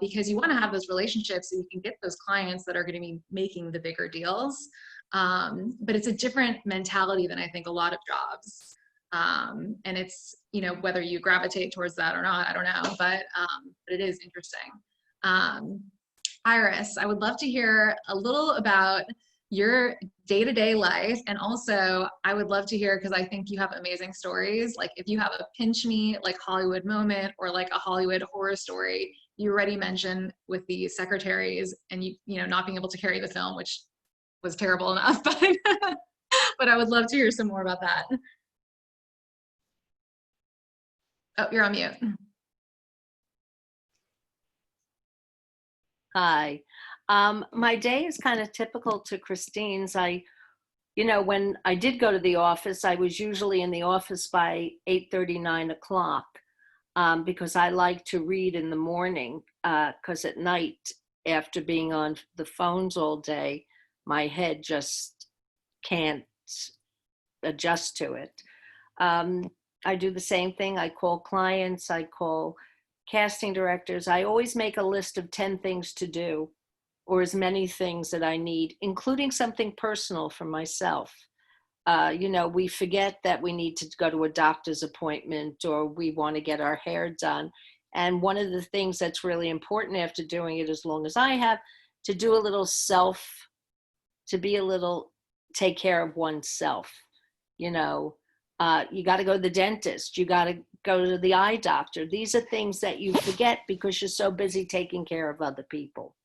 because you want to have those relationships so you can get those clients that are going to be making the bigger deals. But it's a different mentality than I think a lot of jobs. And it's, whether you gravitate towards that or not, I don't know, but it is interesting. Iris, I would love to hear a little about your day-to-day life. And also I would love to hear, because I think you have amazing stories. Like if you have a pinch me, like Hollywood moment or like a Hollywood horror story, you already mentioned with the secretaries and you not being able to carry the film, which was terrible enough, but I would love to hear some more about that. Oh, you're on mute. Hi. My day is kind of typical to Christine's. When I did go to the office, I was usually in the office by 8:30, 9 o'clock, because I like to read in the morning, because at night, after being on the phones all day, my head just can't adjust to it. I do the same thing. I call clients, I call casting directors. I always make a list of 10 things to do, or as many things that I need, including something personal for myself. We forget that we need to go to a doctor's appointment or we want to get our hair done. And one of the things that's really important after doing it as long as I have, to do a little take care of oneself. You got to go to the dentist. You got to go to the eye doctor. These are things that you forget because you're so busy taking care of other people.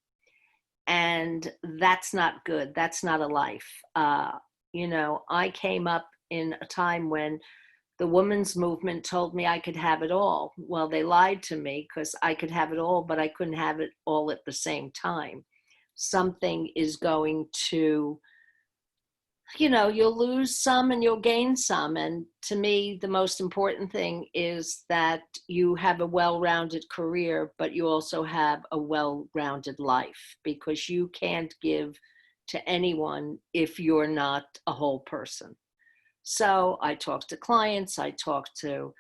And that's not good. That's not a life. I came up in a time when the women's movement told me I could have it all. Well, they lied to me because I could have it all, but I couldn't have it all at the same time. Something is going to, you'll lose some and you'll gain some. And to me, the most important thing is that you have a well-rounded career, but you also have a well-rounded life, because you can't give to anyone if you're not a whole person. So I talk to clients, I talk to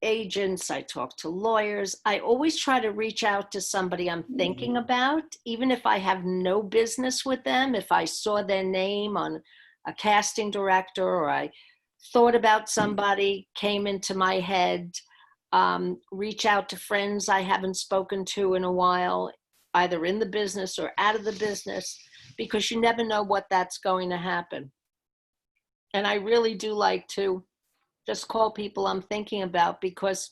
agents, I talk to lawyers. I always try to reach out to somebody I'm thinking about, even if I have no business with them. If I saw their name on a casting director, or I thought about somebody, came into my head, reach out to friends I haven't spoken to in a while, either in the business or out of the business, because you never know what that's going to happen. And I really do like to just call people I'm thinking about, because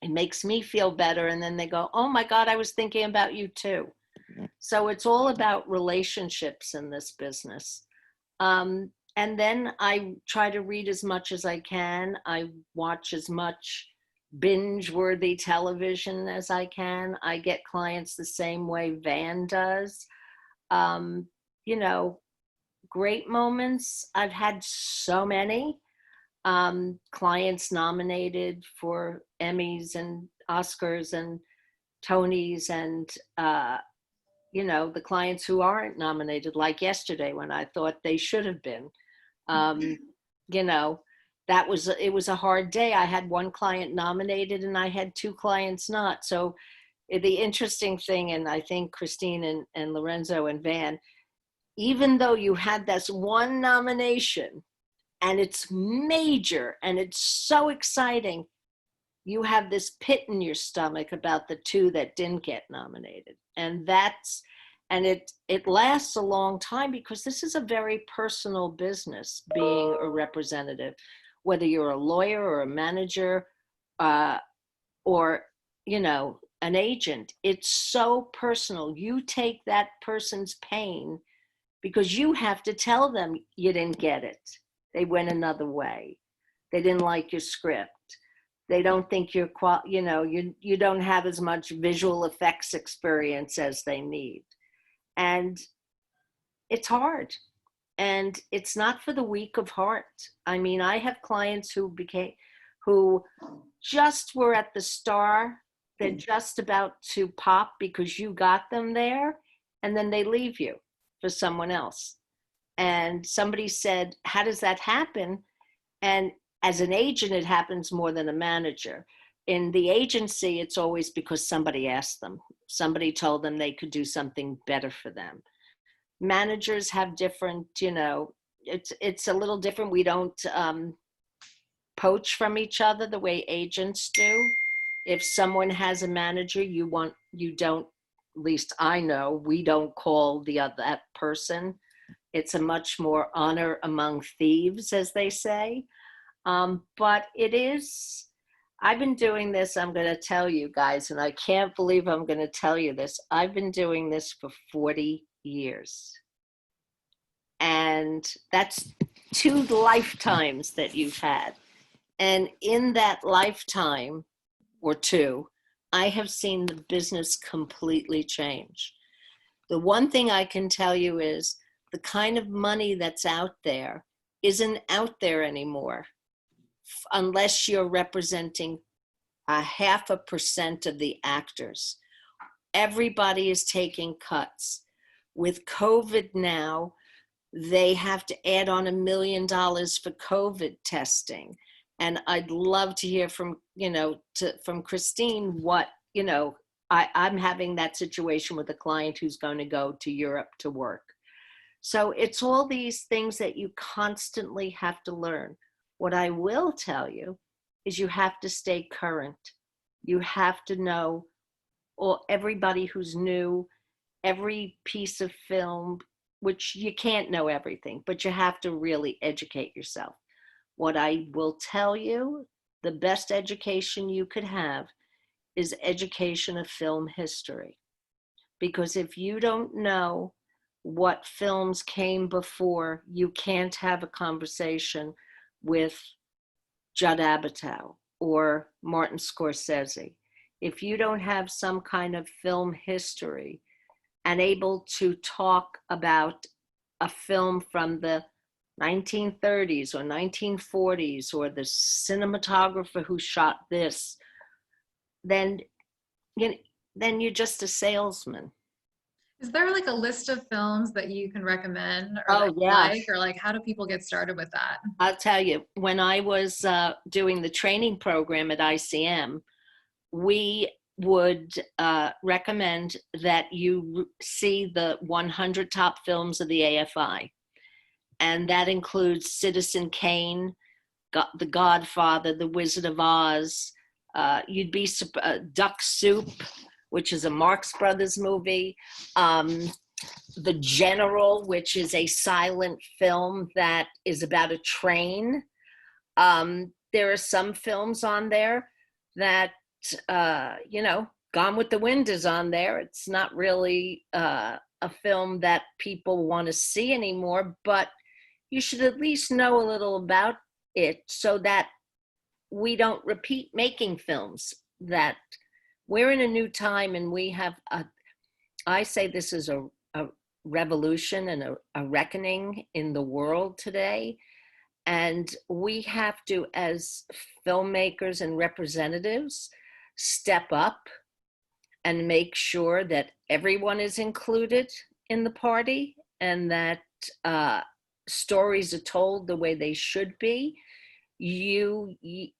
it makes me feel better. And then they go, oh my God, I was thinking about you too. So it's all about relationships in this business. And then I try to read as much as I can. I watch as much binge-worthy television as I can. I get clients the same way Van does. You know, great moments. I've had so many. Clients nominated for Emmys and Oscars and Tonys, and you know, the clients who aren't nominated, like yesterday when I thought they should have been. You know, it was a hard day. I had one client nominated and I had two clients not. So the interesting thing, and I think Christine and Lorenzo and Van, even though you had this one nomination, and it's major and it's so exciting, you have this pit in your stomach about the two that didn't get nominated. And it lasts a long time, because this is a very personal business, being a representative, whether you're a lawyer or a manager, or, you know, an agent. It's so personal. You take that person's pain, because you have to tell them you didn't get it. They went another way. They didn't like your script. They don't think you don't have as much visual effects experience as they need. And it's hard. And it's not for the weak of heart. I mean, I have clients who just were at the star. They're just about to pop because you got them there, and then they leave you for someone else. And somebody said, how does that happen? And as an agent, it happens more than a manager. In the agency, it's always because somebody asked them. Somebody told them they could do something better for them. Managers have different, you know, it's a little different. We don't poach from each other the way agents do. If someone has a manager, you don't, at least I know, we don't call that person. It's a much more honor among thieves, as they say. But I've been doing this, I'm going to tell you guys, and I can't believe I'm going to tell you this. I've been doing this for 40 years. And that's 2 lifetimes that you've had. And in that lifetime or 2, I have seen the business completely change. The one thing I can tell you is the kind of money that's out there isn't out there anymore, unless you're representing 0.5% of the actors. Everybody is taking cuts. With COVID now, they have to add on $1 million for COVID testing. And I'd love to hear from, from Christine what, I'm having that situation with a client who's going to go to Europe to work. So it's all these things that you constantly have to learn. What I will tell you is you have to stay current. You have to know everybody who's new, every piece of film, which you can't know everything, but you have to really educate yourself. What I will tell you, the best education you could have is education of film history. Because if you don't know what films came before, you can't have a conversation with Judd Apatow or Martin Scorsese. If you don't have some kind of film history and able to talk about a film from the 1930s or 1940s, or the cinematographer who shot this, then you're just a salesman. Is there like a list of films that you can recommend or Oh, that you yeah. like, or like how do people get started with that? I'll tell you, when I was doing the training program at ICM, we would recommend that you see the 100 top films of the AFI. And that includes Citizen Kane, The Godfather, The Wizard of Oz. You'd be Duck Soup, which is a Marx Brothers movie. The General, which is a silent film that is about a train. There are some films on there that, you know, Gone with the Wind is on there. It's not really a film that people want to see anymore, but you should at least know a little about it so that we don't repeat making films. That we're in a new time, and we have I say this is a revolution and a reckoning in the world today. And we have to, as filmmakers and representatives, step up and make sure that everyone is included in the party, and that stories are told the way they should be. You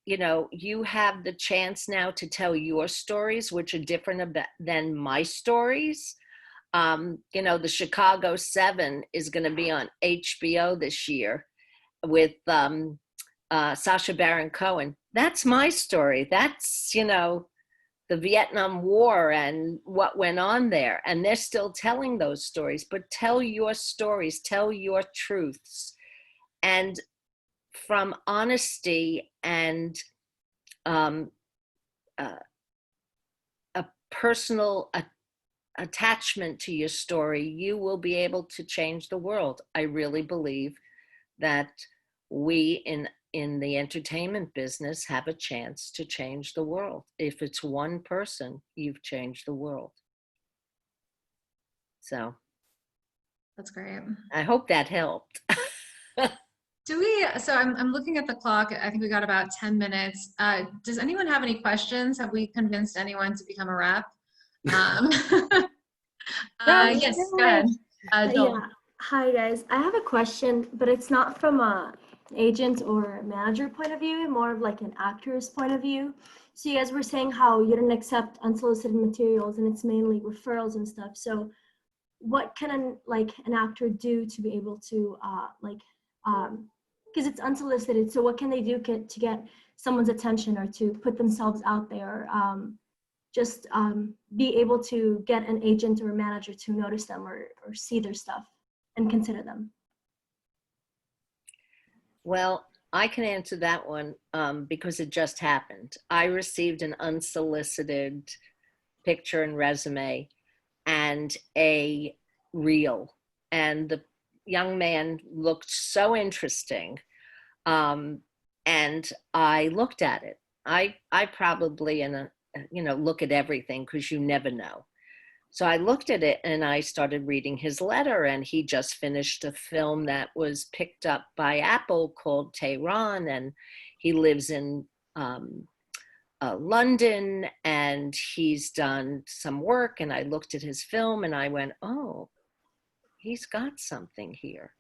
know, you have the chance now to tell your stories, which are different than my stories. You know, the Chicago 7 is going to be on HBO this year with Sacha Baron Cohen. That's my story. That's, you know, the Vietnam War and what went on there. And they're still telling those stories, but tell your stories, tell your truths. And from honesty and a personal attachment to your story, you will be able to change the world. I really believe that we in the entertainment business have a chance to change the world. If it's one person, you've changed the world. So That's great. I hope that helped. So I'm looking at the clock. I think we got about 10 minutes. Does anyone have any questions? Have we convinced anyone to become a rep? Yes, go ahead. Joel. Yeah. Hi guys. I have a question, but it's not from a agent or manager point of view, more of like an actor's point of view. So you guys were saying how you didn't accept unsolicited materials and it's mainly referrals and stuff. So what can an actor do to be able to because it's unsolicited, so what can they do to get someone's attention or to put themselves out there, just be able to get an agent or a manager to notice them or see their stuff and consider them? Well, I can answer that one because it just happened. I received an unsolicited picture and resume and a reel, and the young man looked so interesting, and I looked at it. I probably look at everything because you never know. So I looked at it and I started reading his letter, and he just finished a film that was picked up by Apple called Tehran, and he lives in London, and he's done some work. And I looked at his film and I went, oh, he's got something here.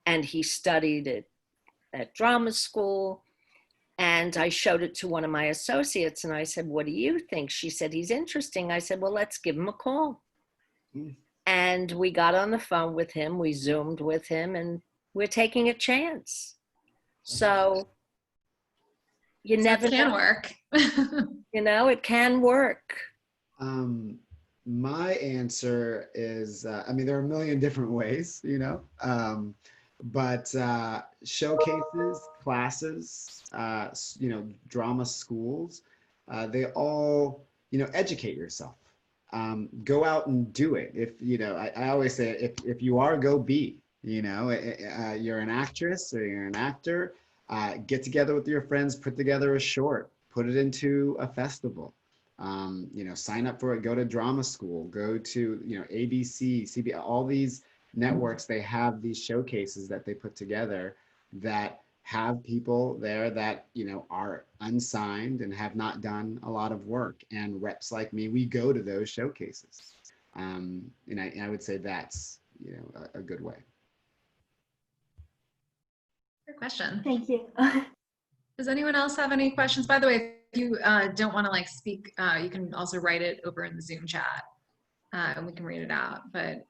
And he studied it at drama school. And I showed it to one of my associates and I said, what do you think? She said, he's interesting. I said, well, let's give him a call. And we got on the phone with him. We Zoomed with him, and we're taking a chance. So you never it can know. work. You know, it can work. My answer is, I mean, there are a million different ways, you know, but showcases, classes, you know, drama schools, they all, you know, educate yourself. Go out and do it. If, you know, I always say, if you are, go be, you know, you're an actress or you're an actor, get together with your friends, put together a short, put it into a festival. You know, sign up for it, go to drama school, go to, you know, ABC, CBS, all these networks, they have these showcases that they put together that have people there that, you know, are unsigned and have not done a lot of work. And reps like me, we go to those showcases. And I would say that's, a good way. Good question. Thank you. Does anyone else have any questions? By the way, if you don't want to like speak, you can also write it over in the Zoom chat, and we can read it out. But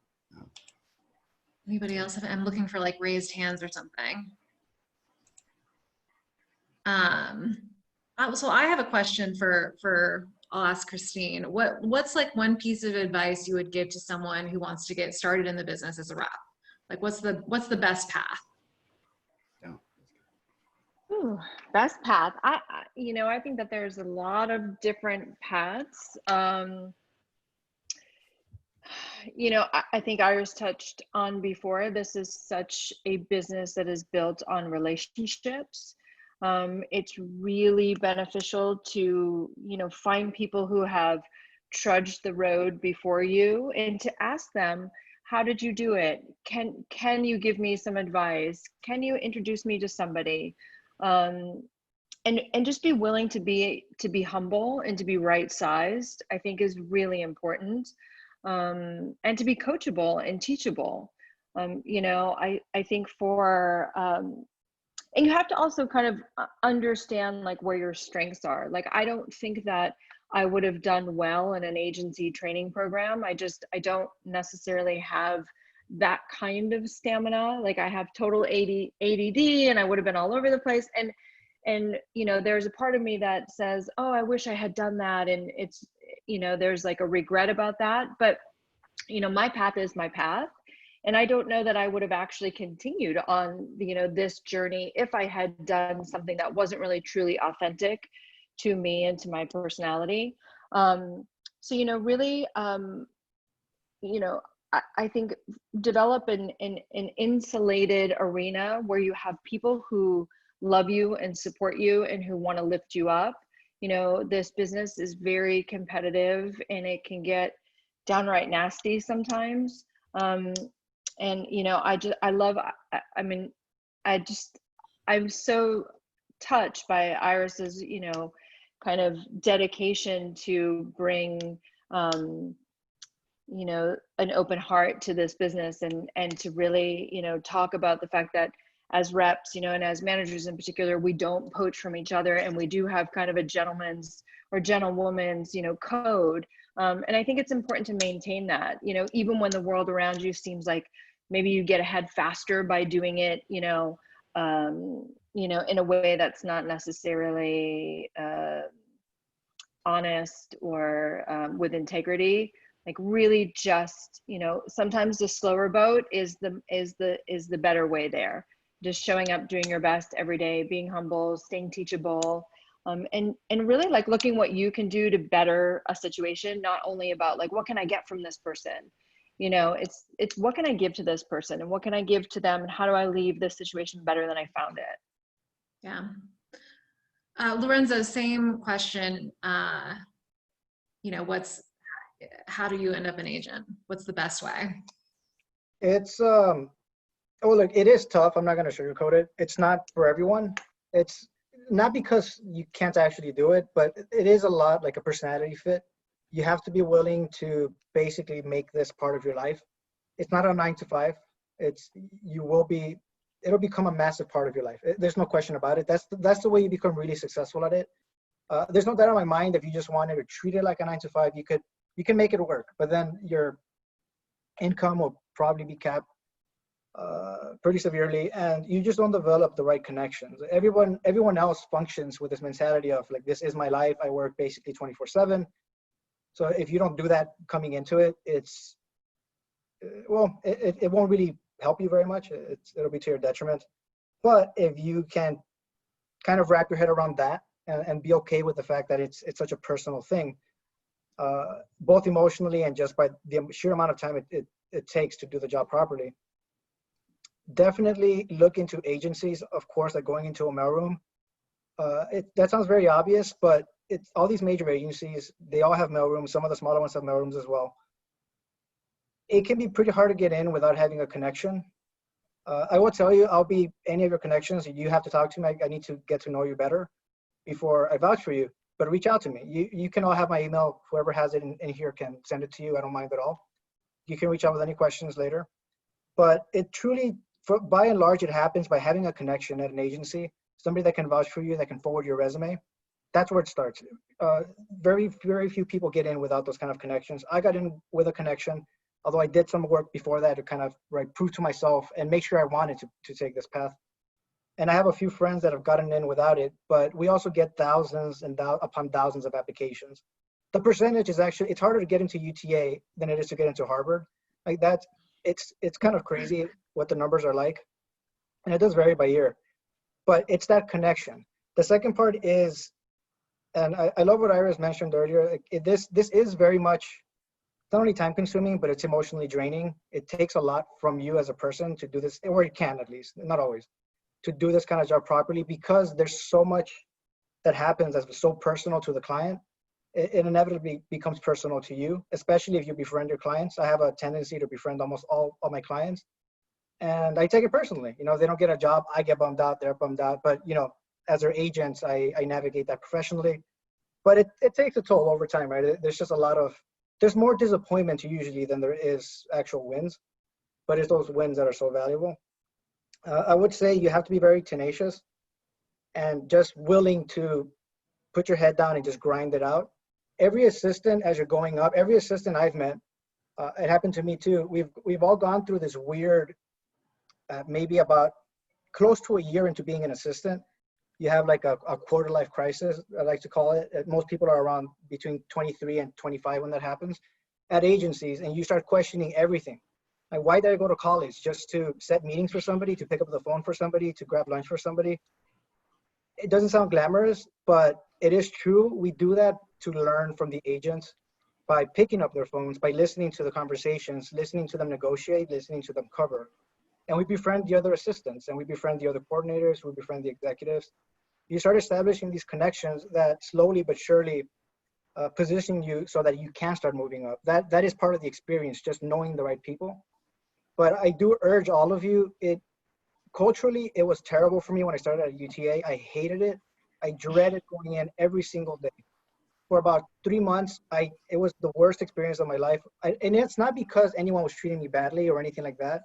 anybody else have? I'm looking for like raised hands or something. So I have a question for I'll ask Christine. What's like one piece of advice you would give to someone who wants to get started in the business as a rep? Like what's the best path? Ooh, best path. I think that there's a lot of different paths. I think Iris touched on before, this is such a business that is built on relationships. It's really beneficial to, find people who have trudged the road before you and to ask them, how did you do it? Can you give me some advice? Can you introduce me to somebody? And just be willing to be humble and to be right sized, I think is really important. And to be coachable and teachable. I think and you have to also kind of understand like where your strengths are. Like, I don't think that I would have done well in an agency training program. I don't necessarily have that kind of stamina. Like, I have total ADD and I would have been all over the place. And there's a part of me that says, oh, I wish I had done that. And it's, there's like a regret about that. But, my path is my path. And I don't know that I would have actually continued on, this journey if I had done something that wasn't really truly authentic to me and to my personality. Really, I think develop an insulated arena where you have people who love you and support you and who want to lift you up. This business is very competitive and it can get downright nasty sometimes. I'm so touched by Iris's, kind of dedication to bring, an open heart to this business and to really, talk about the fact that as reps, and as managers in particular, we don't poach from each other, and we do have kind of a gentleman's or gentlewoman's, code. And I think it's important to maintain that, even when the world around you seems like maybe you get ahead faster by doing it, in a way that's not necessarily honest or with integrity. Like, really just, sometimes the slower boat is the better way there. Just showing up, doing your best every day, being humble, staying teachable, and really like looking what you can do to better a situation, not only about like, what can I get from this person? It's what can I give to this person and what can I give to them and how do I leave this situation better than I found it? Yeah. Lorenzo, same question. How do you end up an agent? What's the best way? It's look, it is tough. I'm not going to sugarcoat it. It's not for everyone. It's not because you can't actually do it, but it is a lot like a personality fit. You have to be willing to basically make this part of your life. It's not a 9 to 5. It'll become a massive part of your life. There's no question about it. That's the way you become really successful at it. There's no doubt in my mind, if you just wanted to treat it like a 9 to 5, you can make it work, but then your income will probably be capped pretty severely, and you just don't develop the right connections. Everyone else functions with this mentality of like, this is my life. I work basically 24/7. So if you don't do that coming into it, it won't really help you very much. It'll be to your detriment. But if you can kind of wrap your head around that and be okay with the fact that it's such a personal thing, both emotionally and just by the sheer amount of time it takes to do the job properly. Definitely look into agencies, of course, like going into a mailroom. That sounds very obvious, but it's all these major agencies, they all have mailrooms. Some of the smaller ones have mailrooms as well. It can be pretty hard to get in without having a connection. I will tell you, I'll be any of your connections. You have to talk to me. I need to get to know you better before I vouch for you, but reach out to me. You can all have my email. Whoever has it in here can send it to you. I don't mind at all. You can reach out with any questions later. But it truly, by and large, it happens by having a connection at an agency, somebody that can vouch for you, that can forward your resume. That's where it starts. Very, very few people get in without those kind of connections. I got in with a connection, although I did some work before that to kind of prove to myself and make sure I wanted to take this path. And I have a few friends that have gotten in without it, but we also get thousands and upon thousands of applications. The percentage is actually, it's harder to get into UTA than it is to get into Harvard. Like that, it's kind of crazy what the numbers are like. And it does vary by year, but it's that connection. The second part is, and I love what Iris mentioned earlier, this is very much, not only time consuming, but it's emotionally draining. It takes a lot from you as a person to do this, or it can at least, not always, to do this kind of job properly, because there's so much that happens that's so personal to the client. It inevitably becomes personal to you, especially if you befriend your clients. I have a tendency to befriend almost all my clients, and I take it personally. You know, they don't get a job, I get bummed out, they're bummed out. But, you know, as their agents, I navigate that professionally. But it takes a toll over time, right? There's just a lot of, there's more disappointment usually than there is actual wins, but it's those wins that are so valuable. I would say you have to be very tenacious and just willing to put your head down and just grind it out. Every assistant, as you're going up, every assistant I've met, it happened to me too. We've all gone through this weird, maybe about close to a year into being an assistant, you have like a quarter life crisis, I like to call it. Most people are around between 23 and 25 when that happens at agencies, and you start questioning everything. Like, why did I go to college? Just to set meetings for somebody, to pick up the phone for somebody, to grab lunch for somebody? It doesn't sound glamorous, but it is true. We do that to learn from the agents by picking up their phones, by listening to the conversations, listening to them negotiate, listening to them cover. And we befriend the other assistants, and we befriend the other coordinators, we befriend the executives. You start establishing these connections that slowly but surely position you so that you can start moving up. That is part of the experience, just knowing the right people. But I do urge all of you, culturally, it was terrible for me when I started at UTA. I hated it. I dreaded going in every single day. For about 3 months, it was the worst experience of my life. And it's not because anyone was treating me badly or anything like that.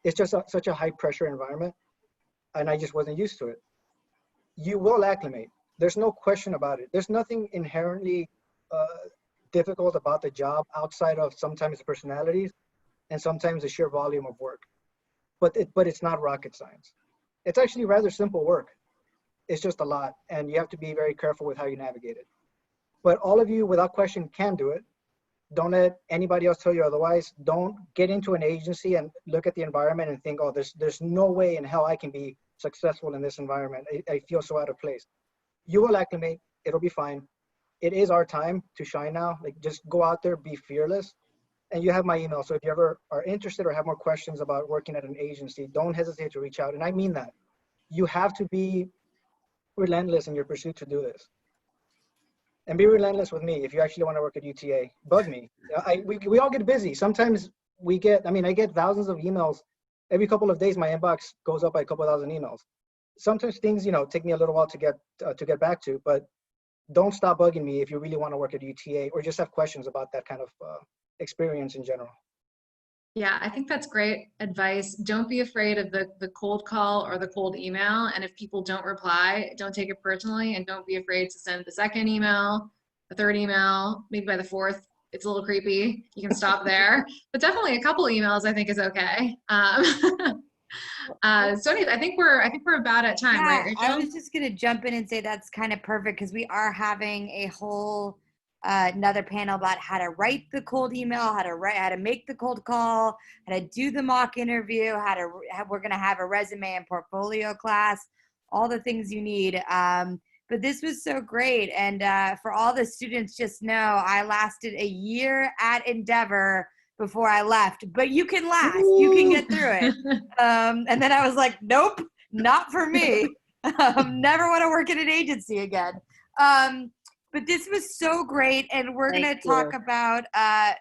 It's just such a high pressure environment, and I just wasn't used to it. You will acclimate. There's no question about it. There's nothing inherently difficult about the job outside of sometimes the personalities and sometimes the sheer volume of work. But it's not rocket science. It's actually rather simple work. It's just a lot, and you have to be very careful with how you navigate it. But all of you, without question, can do it. Don't let anybody else tell you otherwise. Don't get into an agency and look at the environment and think, oh, there's no way in hell I can be successful in this environment. I feel so out of place. You will acclimate. It'll be fine. It is our time to shine now. Like, just go out there, be fearless. And you have my email. So if you ever are interested or have more questions about working at an agency, don't hesitate to reach out. And I mean that. You have to be relentless in your pursuit to do this. And be relentless with me if you actually want to work at UTA. Bug me. We all get busy. Sometimes I get thousands of emails. Every couple of days, my inbox goes up by a couple thousand emails. Sometimes things, take me a little while to get back to, but don't stop bugging me if you really want to work at UTA or just have questions about that kind of experience in general. Yeah, I think that's great advice. Don't be afraid of the cold call or the cold email. And if people don't reply, don't take it personally, and don't be afraid to send the second email, the third email, maybe by the fourth. It's a little creepy. You can stop there, but definitely a couple emails I think is okay. So anyways, I think we're about at time, right, Rachel? I was just gonna jump in and say that's kind of perfect because we are having a whole another panel about how to write the cold email, how to make the cold call, how to do the mock interview, we're gonna have a resume and portfolio class, all the things you need. But this was so great, and for all the students, just know I lasted a year at Endeavor before I left, but you can last. You can get through it. And then I was like, nope, not for me. Never want to work at an agency again. But this was so great, and we're going to talk about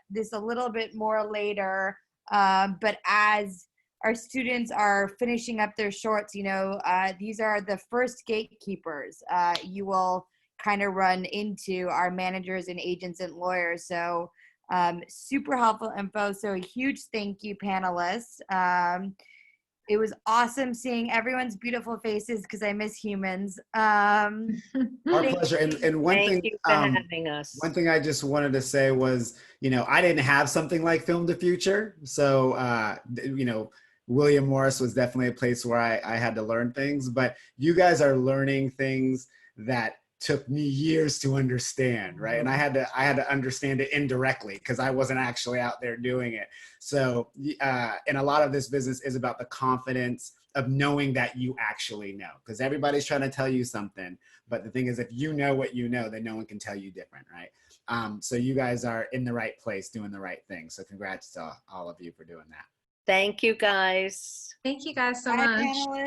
this a little bit more later. But as our students are finishing up their shorts, these are the first gatekeepers you will kind of run into, our managers and agents and lawyers. So Super helpful info. So a huge thank you, panelists. It was awesome seeing everyone's beautiful faces because I miss humans. Our pleasure. And Thank you for having us. one thing I just wanted to say was, I didn't have something like Film2Future. So, William Morris was definitely a place where I had to learn things, but you guys are learning things that took me years to understand, right? And I had to understand it indirectly because I wasn't actually out there doing it. So, and a lot of this business is about the confidence of knowing that you actually know, because everybody's trying to tell you something. But the thing is, if you know what you know, then no one can tell you different, right? So you guys are in the right place, doing the right thing. So congrats to all of you for doing that. Thank you, guys. Thank you guys so Bye, much. panelists.